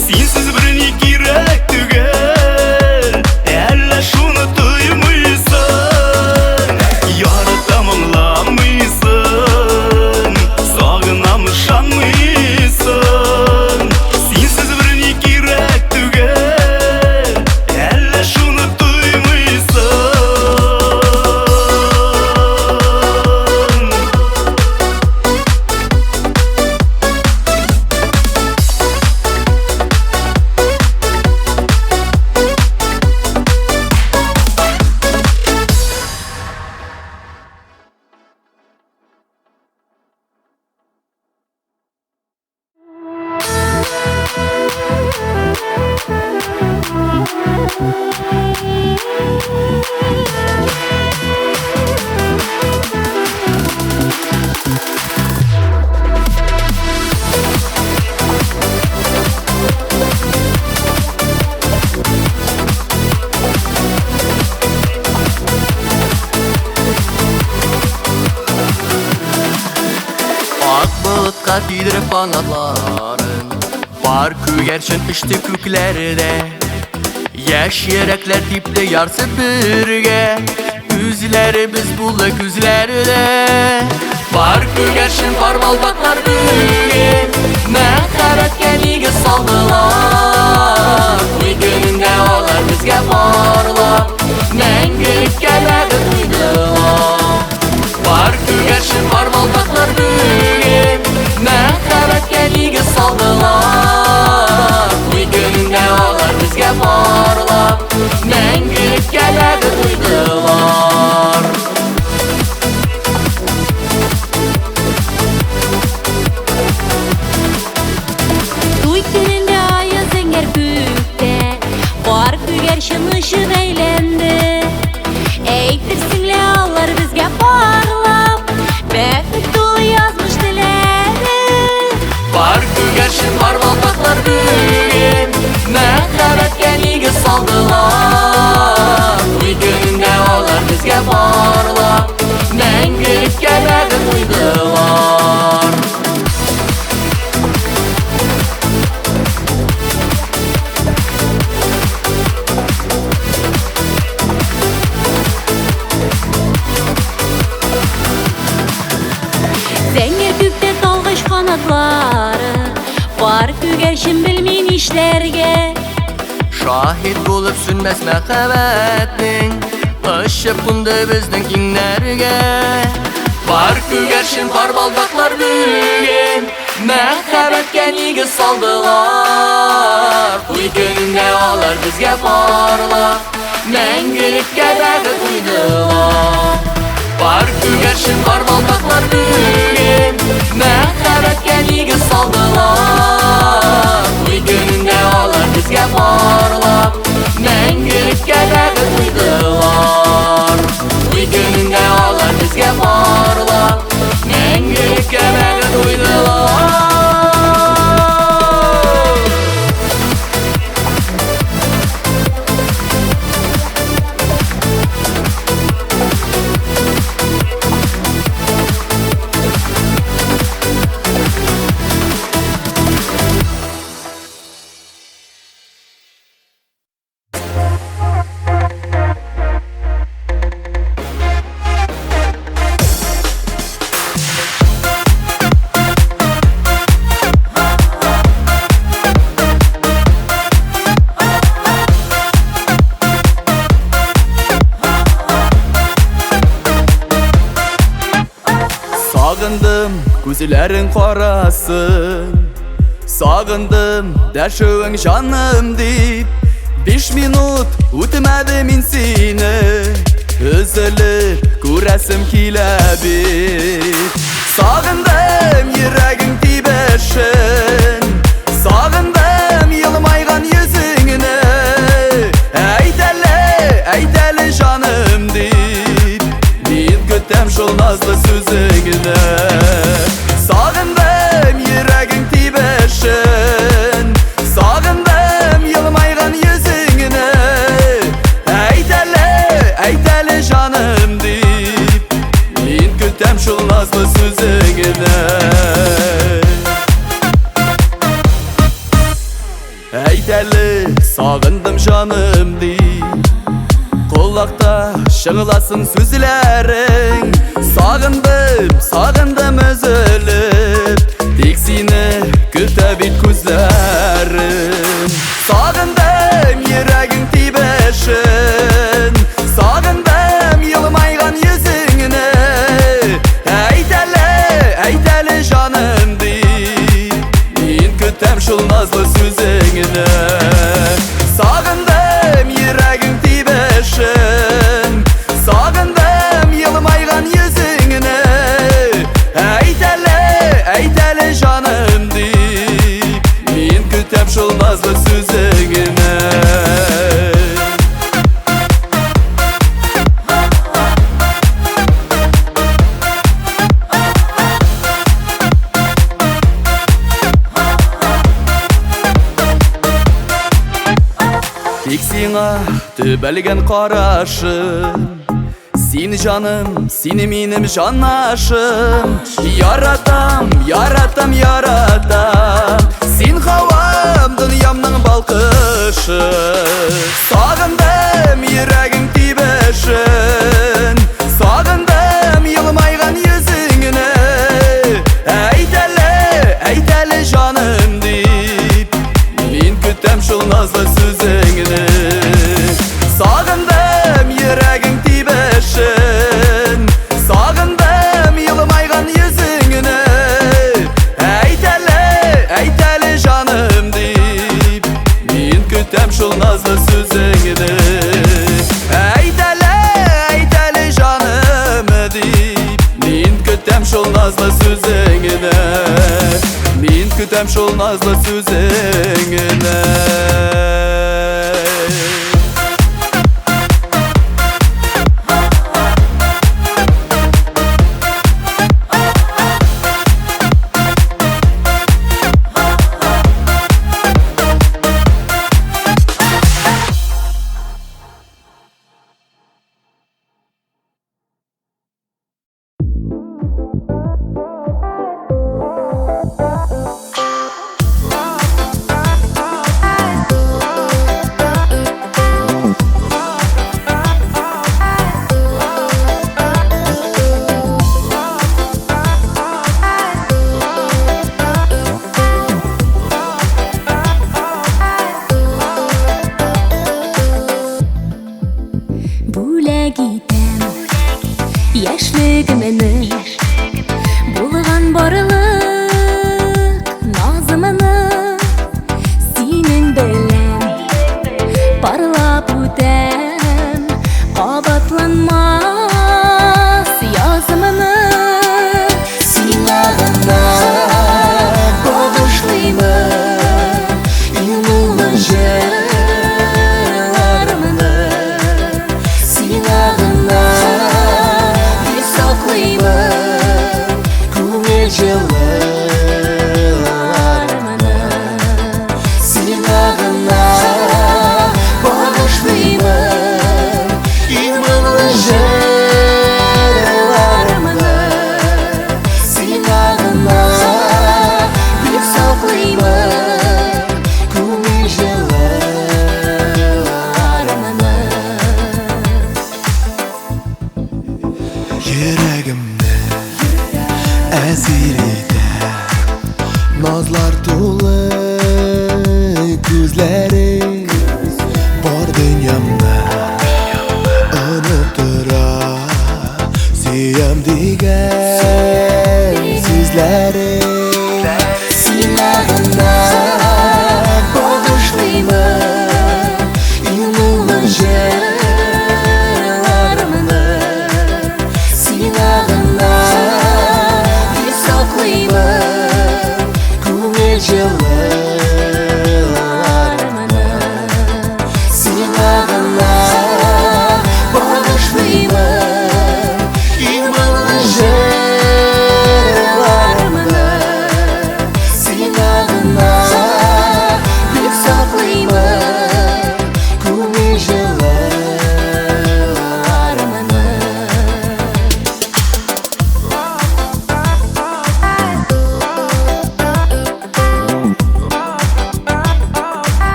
Speaker 3: Сенсіз біріне керек түгел Әлі шуны тоймыйсың Ярыттам аңламыйсың Сағынам ышанмыйсың Сенсіз біріне керек түгел Әлі шуны тоймыйсың
Speaker 1: Ак bulutqa tiydirib qanatların Var kögerçin içti köklerde Yaş yürekler dipte yarsı birge Üzleri biz bulduk üzlerde Var kögerçin parmalbaklar birge Məxəbətke nigi saldılar Uy gününde olar bizge parlap Məngülük gəlmədi duydular Var kögerçin parmalbaklar birge Məxəbətke nigi saldılar Uy gününde olar bizge parlap Məngülük gəlmədi duydular
Speaker 5: Туй gününde ayı zengər büyükte Var kögerşin ışık eylendi Eytirsinle ağlar bizge parlap Bəklik dolu yazmış diləri
Speaker 1: Var kögerçin parmalbaklar birge Məxəbətke nigi saldılar Uy gününde olar bizge parlap Məngülük gəlmədi duydular
Speaker 5: Zengər büyükte dalgıç kanatları Var kögerşin bilmin işlerge
Speaker 1: Şahit bulup sünməz məxəbətnin Işıp bundu bizden kinlərge Var kögerşin parbalbaklar büyüyen Məxəbətke nigi saldılar Uy gününde olar bizge parlap Məngülük gəlmədi duydular Var kögerşin parbalbaklar büyüyen Məxəbətke nigi saldılar Uy gününde olar bizge parlap Məngülük gəlmədi duydular Uy gününde olar bizge parlap Məngülük gəlmədi duydular
Speaker 2: Gözlerin qarasın Sağındım dəşövün canım deyip 5 minut o'tmadi men seni Üzülüp ko'rasim keladi Sağındım yüraging tibeshin Sağındım yılmaygan yüzüngni Aytali canım deyip Men kötem şol nazlı sözüngni Sağındım yüraging tibeshin Sağındım yılmaygan yüzüngni Aytali canım deyip Men kötem şol nazlı sözüngni Aytali sağındım canım deyip Kulakta şığılasın sözlerin Sağındım özülüp Tek seni köte bit gözlerin Sağındım yüraging tibeshin Sağındım yılmaygan yüzüngni Aytali canım deyip Men kötem şol nazlı sözüngni Sağındım yüraging tibeshin Sağındım yılmaygan yüzüngni Aytali canım deyip Men kötem şol nazlı sözüngni Tek sena töbelgen qarashim Seni canım, seni menim jannaşim Yaratam Sen havam, dünyamның balqışı Sağındım yüraging tibeshin Sağındım yılmaygan yüzüngni Aytali canım deyip Men kötem şol nazlı sözüngni Sağındım yüraging tibeshin Sağındım yılmaygan yüzüngni Aytali canım deyip Men kötem şol nazlı sözüngni Aytali canım deyip Men kötem şol nazlı sözüngni Men kötem şol nazlı sözüngni
Speaker 5: Яшьлегімені Булған барлық назымыны Сенің белән Парлап үтәм Кабатланмас язымыны Сиңа гына Багышлыймын Юллы җырларымны Сиңа гына Күңел җылыларымны Сиңа гына багышлыймын Иманлы җырларымны Сиңа гына бик саклыймын Күңел җылыларымны
Speaker 4: Йөрәгемне әзер итә Назлар тулы күзләрең Бар дөньямны оныттыра Сөям дигән сүз ko'zlari Siynag'imda bag'ishlayman Yumilgan jillarimni Siynag'imda saqlayman ko'ngil jillarimni Siynag'imda bag'ishlayman Yumilgan jillarimni Siynag'imda saqlayman ko'ngil jillarimni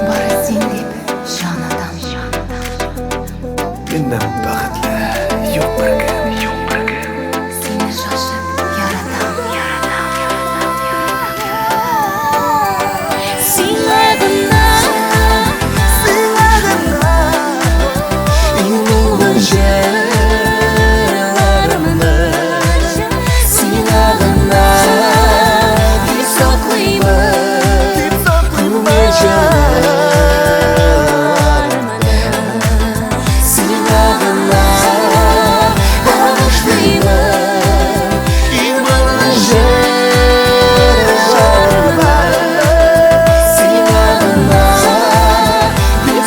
Speaker 5: Bari sen deb jonadan
Speaker 4: Mendan baxtli yo'q bir kun
Speaker 5: Seni shoshib yaratam
Speaker 4: Yumilgan jillarimni Siynag'imda saqlayman ko'ngil jillarimni Siynag'imda bag'ishlayman Yumilgan jillarimni Siynag'imda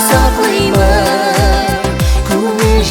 Speaker 4: saqlayman ko'ngil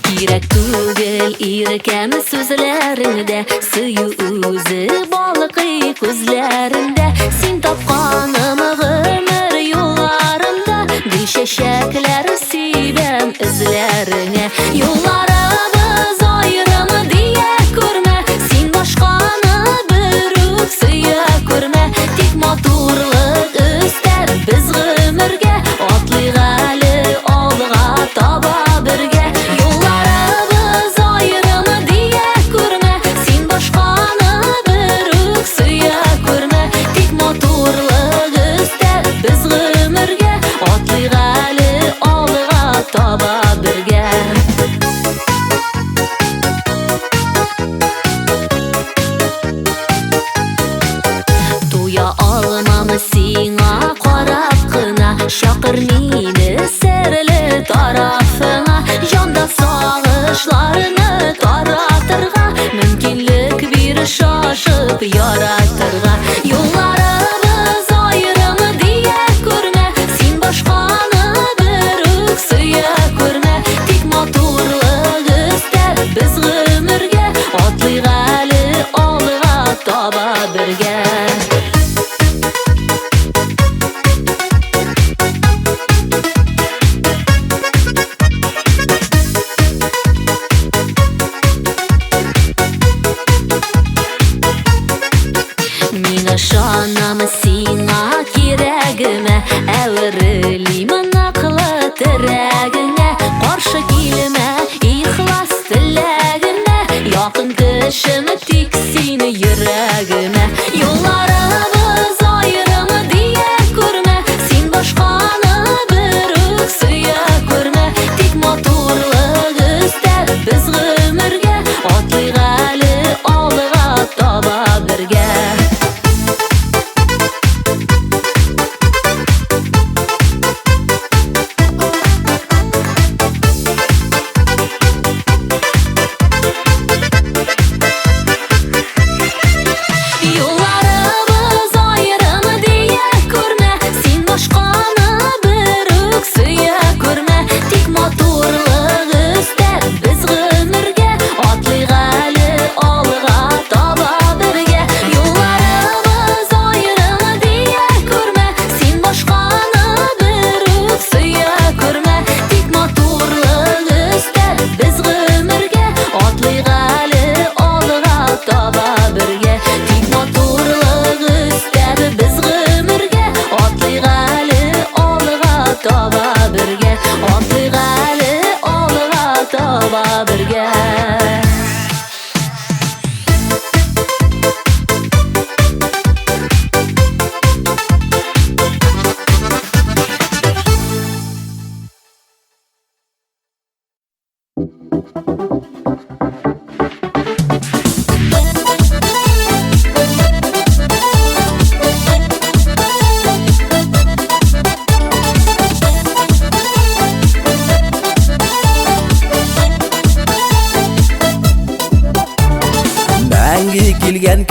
Speaker 5: Kerak tugul irkami so'zlaringda Suyuzi boliqiy ko'zlaringda Sen topqanim g'imir yo'llarimda Dil shashaklari sevim izlaringga Yo'llarimiz ayrim deya ko'rma Sen boshqani bir o'ksiya ko'rma Tek motorlik istar biz g'imirga Otli g'ali olg'a toba birga Yo'llarimiz ayrim deya ko'rma Sen boshqani bir o'ksiya ko'rma Tek motorlik istar biz g'imirga Otli g'ali olg'a toba birga To'ya olmamiz senga qarab qina Shoqir meni sirli tarafingga Jonda sog'ishlarini taratirg'a Mumkinlik bir shoshib yoratirg'a Yo'llarimiz ayrim deya ko'rma Sen boshqani bir o'ksiya ko'rma Tek motorlik istar biz g'imirga Otli g'ali olg'a toba birga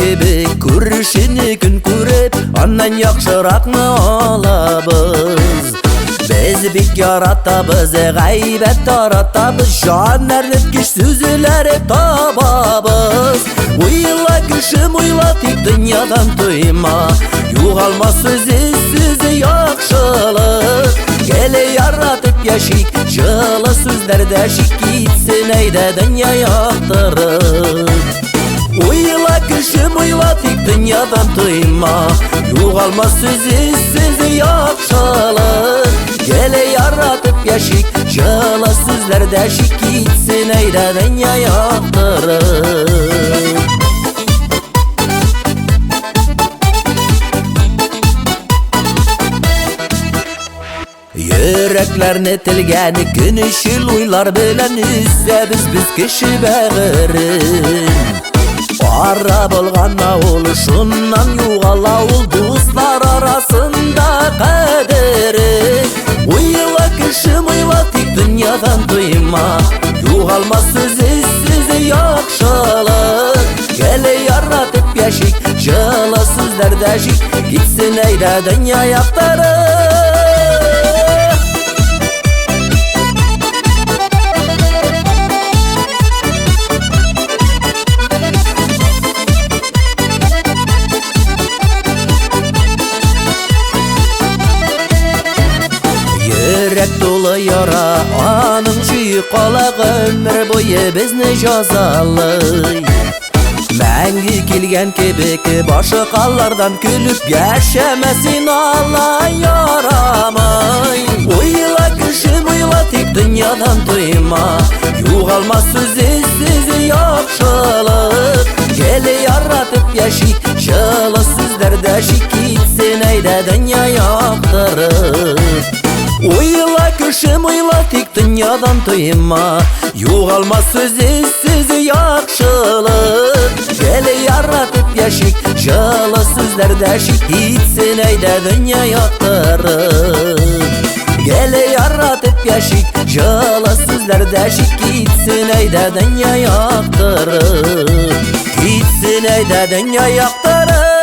Speaker 6: kebek Күрешini күн күреп, аннан яхшыракны алабыз. Biz bik yarattabız, g'aybət tarattabız, Jan әрнеткіш сүзілері табабыз. Uyla küşüm uyla tip dünyadan duyma, Yuğalma sözü yakşılık. Gele yaratıp yaşik, Жылы sözlerde şik gitsin eyde dünya yaktırır. Uyla küşüm uyla tip dünyadan duyma, Yuğalma sözü yakşılık. Gele yaratıp yaşik, Жылы sözlerde şik gitsin eyde dünya yaktırır. Yüreklerini tilgeni gün işil uylar bilen üsse biz kişi bağırın. Ara bolganna oluşundan yuğala ol dostlar arasında kaderin. Uyla kişim uyla tek dünyadan duyma, Yuğalma sözü yakşılık. Gele yaratıp yaşik, Жылы sözlerde şik gitsin eyde dünya yaktırır. Yürek dolu yara, anın çiğqala ömür boyu bizni жазалый. Мәңгі келген кебек, başı қалlardan күліп, Yaşamasın Allah yaramay. Uyla küşüm uyla tek dünyadan duyma, Yuğalma sözü yakşılık. Gele yaratıp yaşik, Жылы sözlerde şik gitsin eyde dünya yaktırır. Uyla küşüm uyla tek dünyadan duyma, Yuğalma sözü yakşılık. Gele yaratıp yaşik, Жылы sözlerde şik gitsin eyde dünya yaktırır. Gele yaratıp yaşik, Жылы sözlerde şik gitsin eyde dünya yaktırır. Gitsin eyde dünya yaktırır.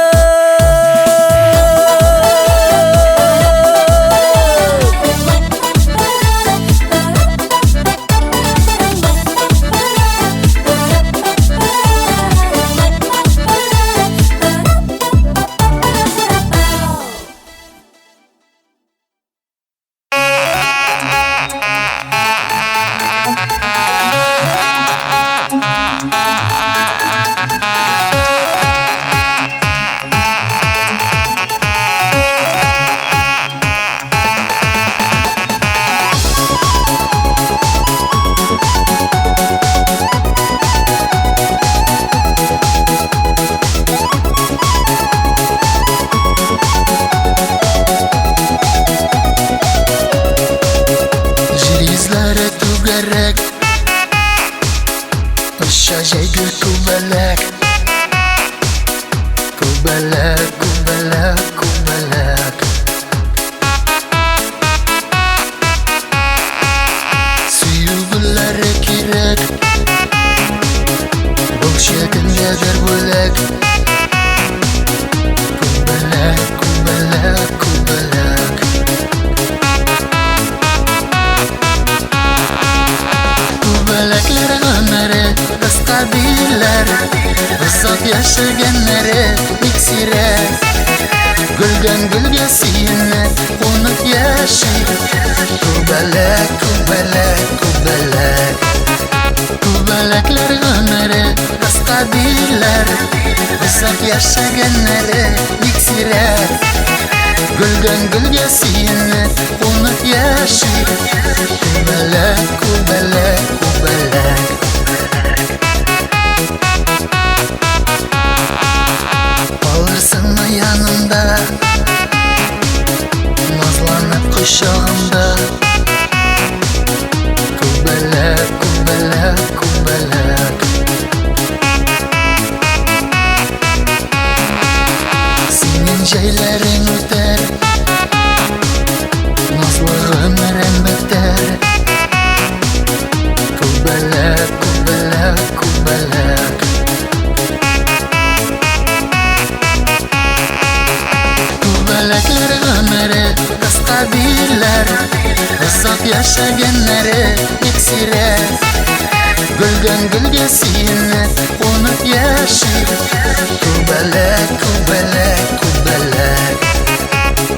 Speaker 4: Gülden gülge siyinler unut yaşayır. Kubelek, kubelek, kubelek. Kubelekler ömrü kıska değiller, uzak yaşayanları iksirer. Gülden gülge siyinler unut yaşayır. Kubelek, kubelek, kubelek. Alırsın mı yanında, nazlanıp kuşağımda. Kubelek, kubelek, kubelek. Senin şeylerin öter, nazlı ömrüm biter. Kubelek, kubelek, kubelek. yaşaganlari iksiri Gülden gülge siyinib Unut yaşayıp Kubelek, kubelek, kubelek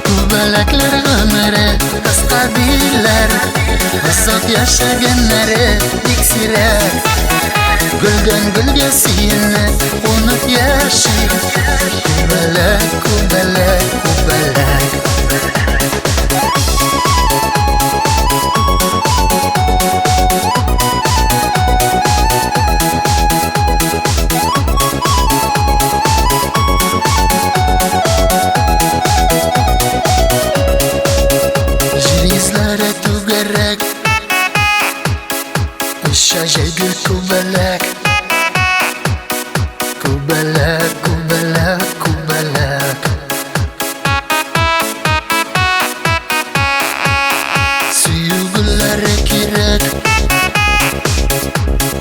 Speaker 4: Kubelekler ömrü Kıska değiller Uzak yaşaganlari iksiri Gülden gülge siyinib Unut yaşayıp Kubelek, kubelek, kubelek Железлары тугарак Шажайгы kubelek Kubelek, kubelek, kubelek Suyugulları kirek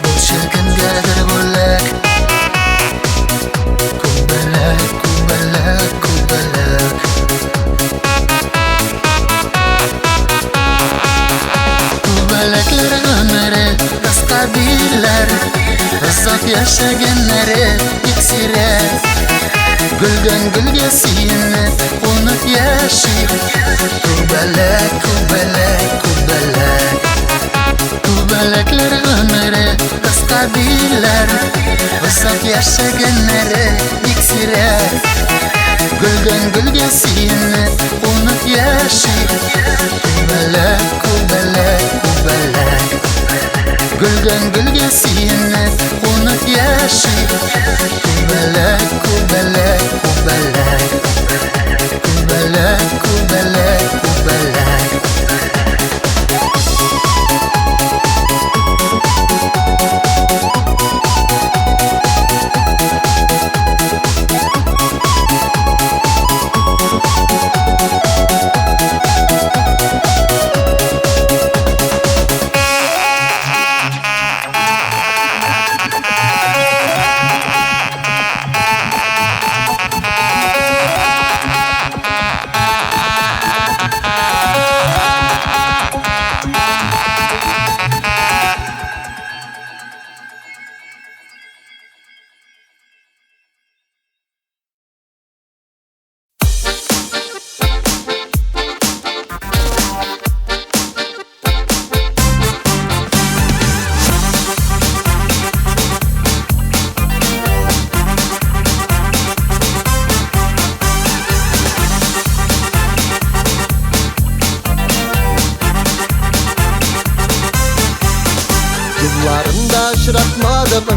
Speaker 4: Boşalgın gadir bolak Kubelek, kubelek, kubelek Kubelekler ömrü Kıska değiller Uzak yaşaganlari iksiri Gülden gülge siyinib Unut yaşayıp Kubelek, kubelek, kubelek Kubelekler ömrü Kıska değiller Uzak yaşaganlari iksiri Gülden gülge siyinib Unut yaşayıp Kubelek, kubelek, kubelek Gülden gülge siyinib Unut yaşayıp Kubelek, kubelek, kubelek Kubelek, kubelek, kubelek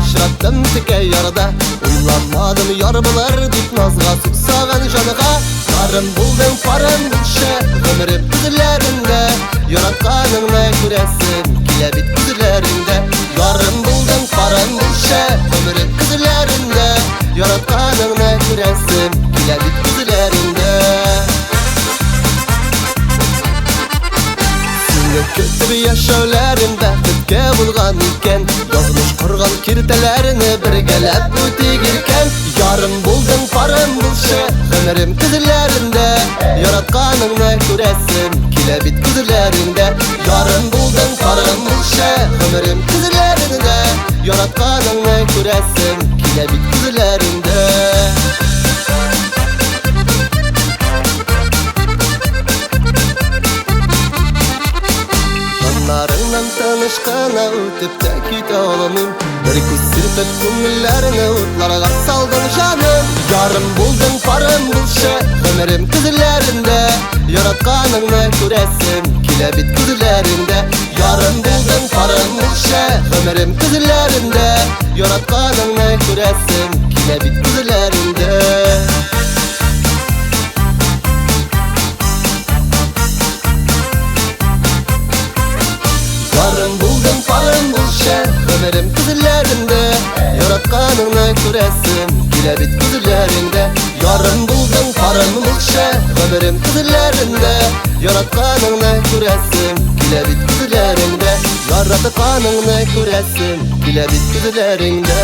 Speaker 6: Işrattım tike yarada Uylanmadım yar bular Dip nazga suksagan canıga Karım buldum parım bulşa Ömrüm güzüllerinde Yaratkanınla küresin Kile bit güzüllerinde Yarım buldum parım bulşa Ömrüm güzüllerinde Yaratkanınla küresin Kile bit güzüllerinde Kötü bir yaşavlarında Tütke bulgan iken Yazmış kurgan kirtelerini Birgelep ötegirken Yarım buldun parım bulşa Ömrüm kızlarında Yaratkanınla küresin Kile bit kızlarında Yarım buldun parım bulşa Ömrüm kızlarında Yaratkanınla küresin Kile bit kızlarında Narından tanışkana ötüp de kit olamım Bir kuz sirpet kumillerine utlarga saldım canım Yarım buldun parım bulşa Ömrüm kızlarında Yaratkanınla küresin Kile bit kızlarında Yarım buldun parım bulşa Ömrüm kızlarında Yaratkanınla küresin Kile bit kızlarında Yarım buldum parım bulşa Ömrüm kızlarında Yaratkanınla küresin Kile bit kızlarında Yarım buldum parım bulşa Ömrüm kızlarında Yaratkanınla küresin Kile bit kızlarında Yaratkanınla küresin Kile bit kızlarında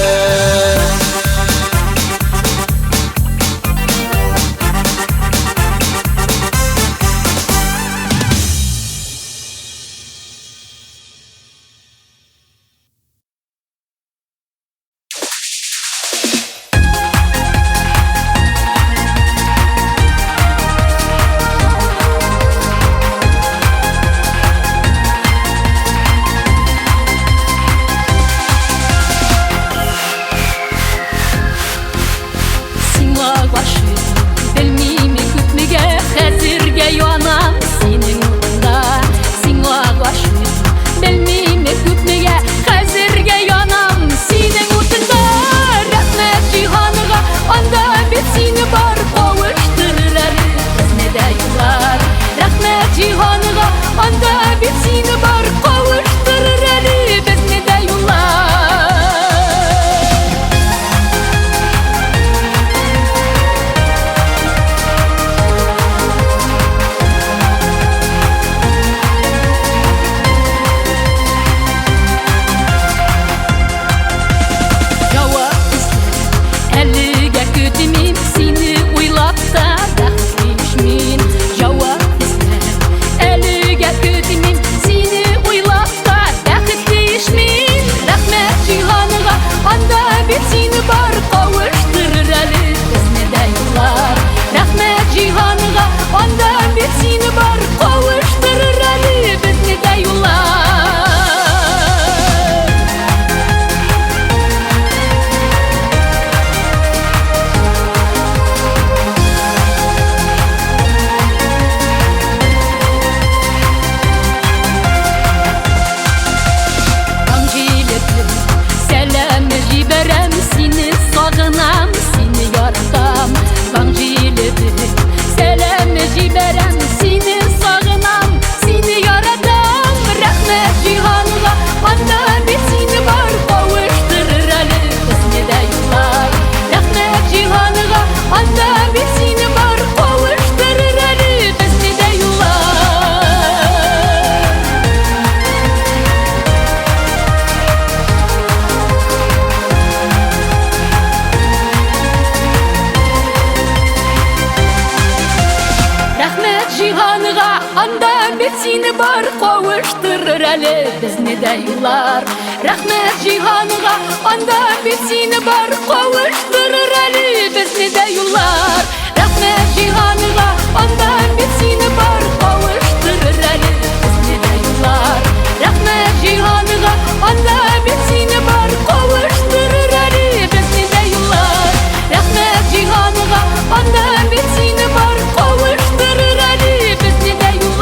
Speaker 5: сені бар қауыштырыр әлі бізні де юлар. Рахмет жиғаныға, анда бет сені бар қауыштырыр әлі бізні де юлар. Рахмет жиғаныға, анда бет сені бар қауыштырыр әлі бізні де юлар. Рахмет жиғаныға, анда бет сені бар қауыштырыр әлі бізні де юлар. Рахмет жиғаныға, анда бет сені бар қауыштырыр әлі бізні де юлар.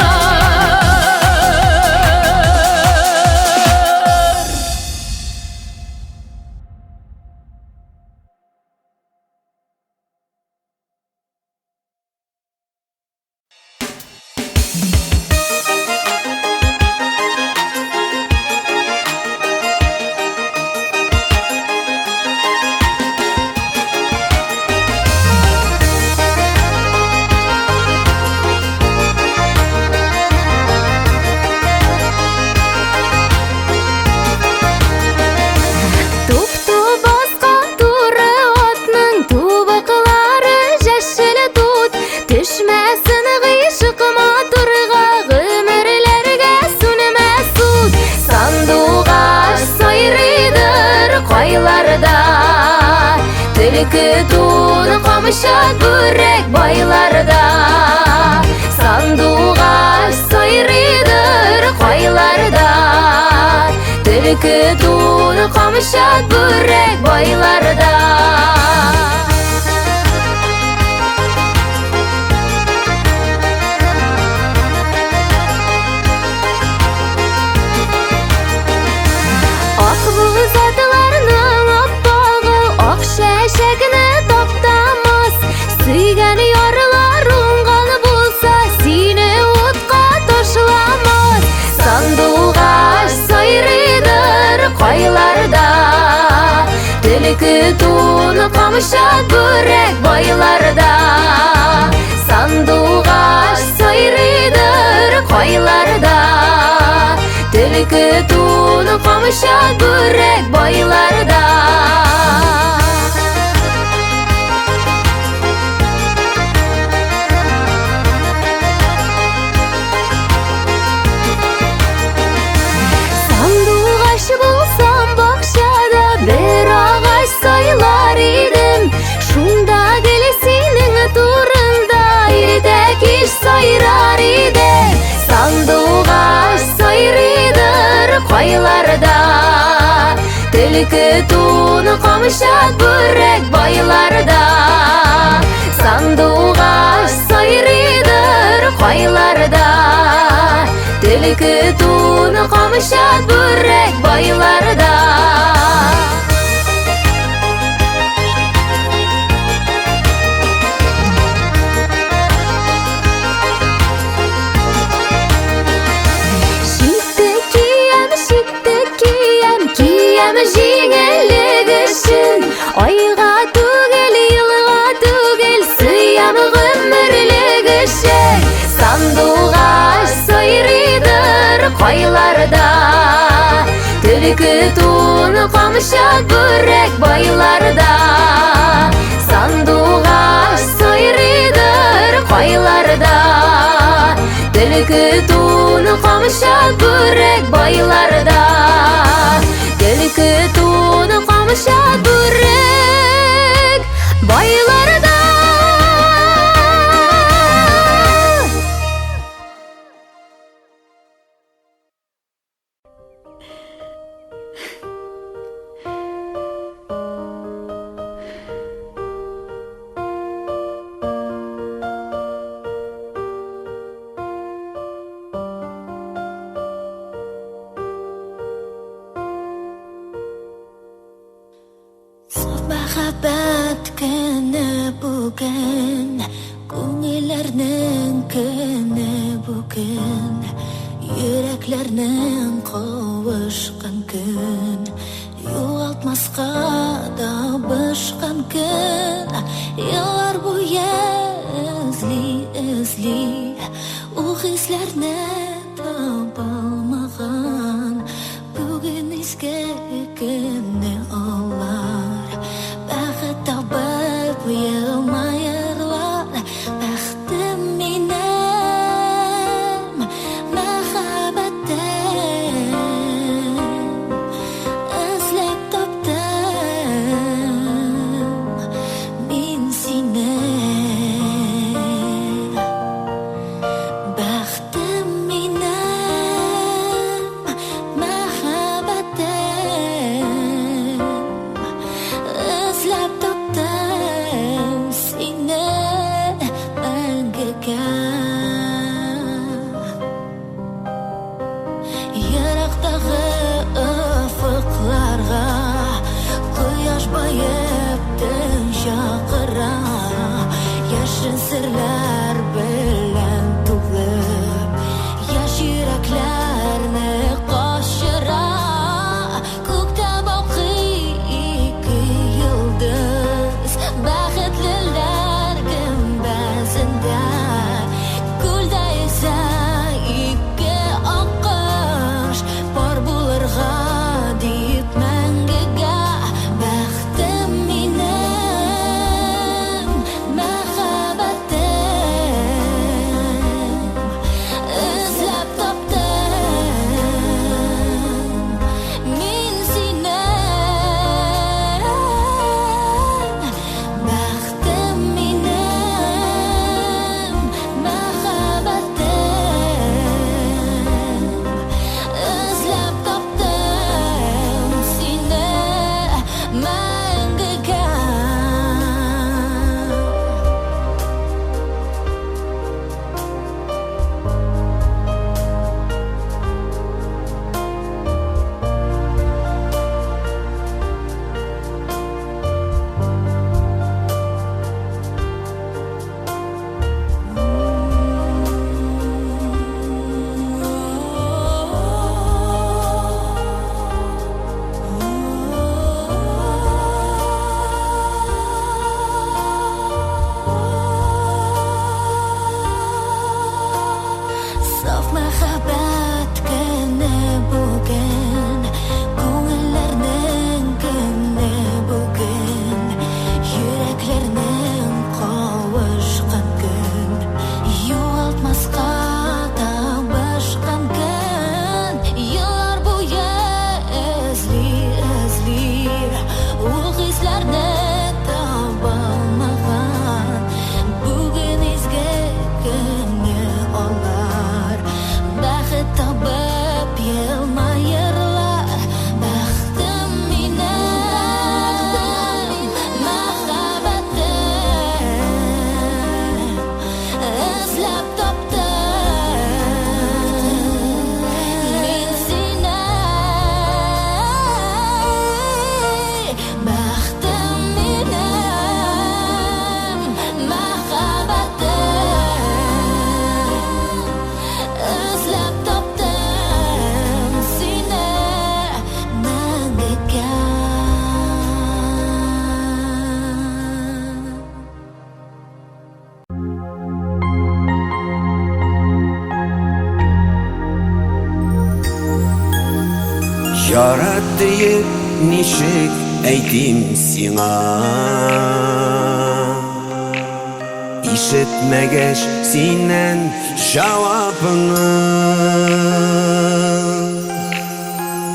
Speaker 5: Түлкі қамыша бүрек байларда, сандуға сайрыдыр қойларда. Түлкі қамыша бүрек байларда. Şəşəqini taptamaz, süygəni yarılar unqanı bulsa, seni otqa taşılamaz. Sanduğa sayrıdır qoylarda, Tülkü tunu qamışa börek baylarda. Sanduğa sayrıdır qoylarda, Tülkü tunu qamışa börek baylarda. Bulsam bakşada bir ağaç saylar idim. Şunda gelesinin turunda irdek iş sayrar idi. Sanduğa sayrıdır koylarda, Tülkü tunu qamışa börek baylarda. Sanduğa sayrıdır koylarda, Tülkü tunu qamışa börek baylarda. Kiyem jingillik üçün, ayga tugel, yılga tugel, suyam gümürlük üçün. Sanduğa sayrıdır koylarda, Tülkü tunu qamışa börek baylarda. Sanduğa sayrıdır koylarda, Tülkü tunu qamışa börek baylarda. Tülkü tunu qamışa börek baylarda. Mahabbət günü bugün, Көңілләрнең көне bugün, Йөрәкләрнең кавышкан көн, Югалтмаска да бышкан көн. Еллар буе эзли, У хисләрне таба алмаган, Бүген иске көнне алар. Бәхет табып елмайырлар, бәхтем минем, мәңгіге Ерақтағы ұфықларға Құяш байып түн шақыра Яшын сірлер білән тұлып Яш жүрәкләрні қашыра Көкті бақи икі йылдыз Бәхетлілер күмбәзінде Күлді есе икі аққыш Бар бұлырға дейіп мәңгіге Бәхтім менің мәхәббәтім Үзләп таптым Мен сені Бәхтім менің мәхәббәтім Үзләп таптым сені мәңгіге Saf мәхәббәт көне бүген Күңелләрнең көне бүген Йөрәкләрнең кавышкан көн Югалтмаска табышкан көн Еллар буе эзли Ул хисләрне таба алмаган Бүген изге көне алар Бәхет табып елмайырлар Бәхтім менің мәхәббәтім Үзләп таптым Мен сені Бәхтім менің мәхәббәтім Үзләп таптым сені мәңгіге
Speaker 6: Ярат дейіп нишек әйтим сиңа Ишетмәгәч синнән җавабыңны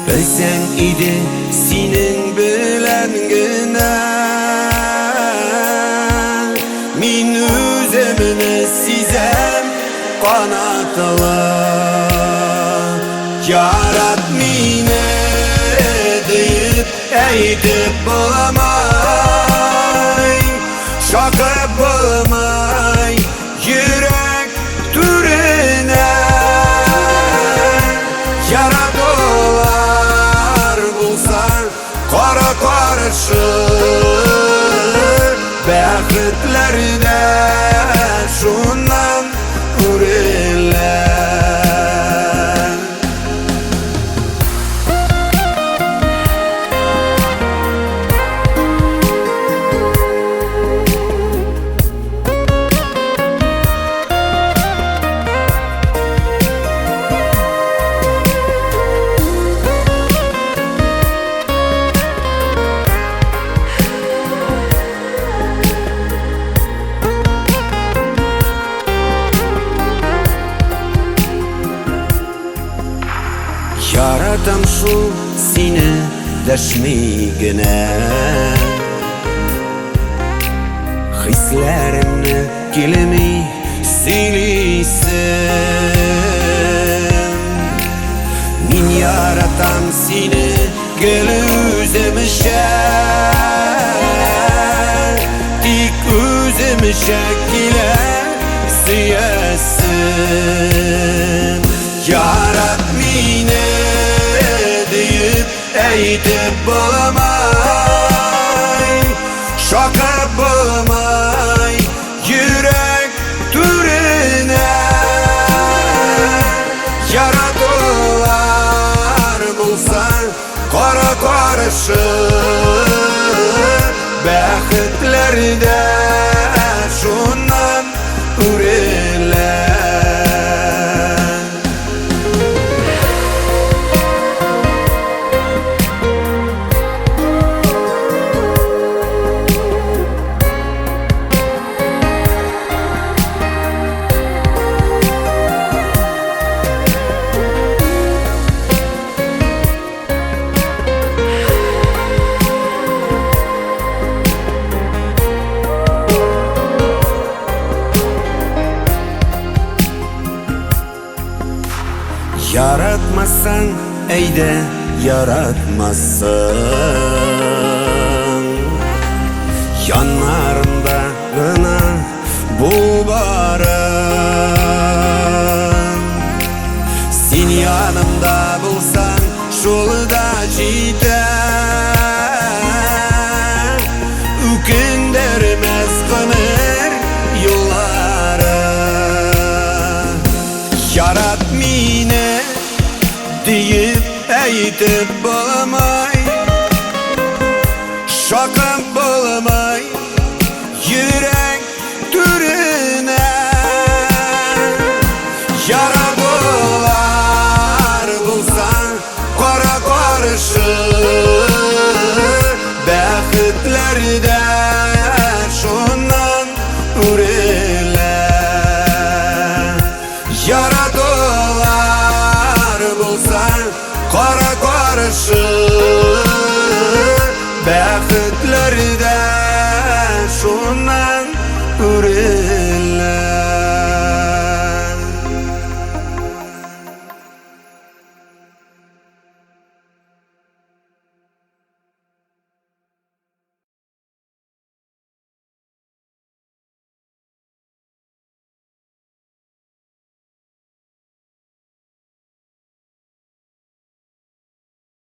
Speaker 6: Белсәң иде синең белән генә Мин үземне сизәм канатлы Ярат мине deyip әйтеп буламай Шакып булмай Йөрәк түренә Яратулар булса Кара каршы Бәхетләрдә шуннан күреләр Яратам шул сине дәшми генә Хисләремне килми сөйлисем Мин яратам сине гел үземчә Тик үземчә килә
Speaker 2: Yarat meni deyip eytip bulamay, şakap bulamay yürek türüne. Yaradılar bulsa kara karşı bäxtlerde şundan üreler. Yaratmasan eyde yaratmasan, yanlarında gına bul barın. Sen yanımda bulsan şolda jiter, ükendirmez kınır yolları. Yarat meni deyip eytip bulamay, şakap bulamay yürek türüne. Yaradılar bulsan kara karşı bäxtlerde şundan üreler. Yaradılar bulsan kara karşı bäxtlerde şundan üreler.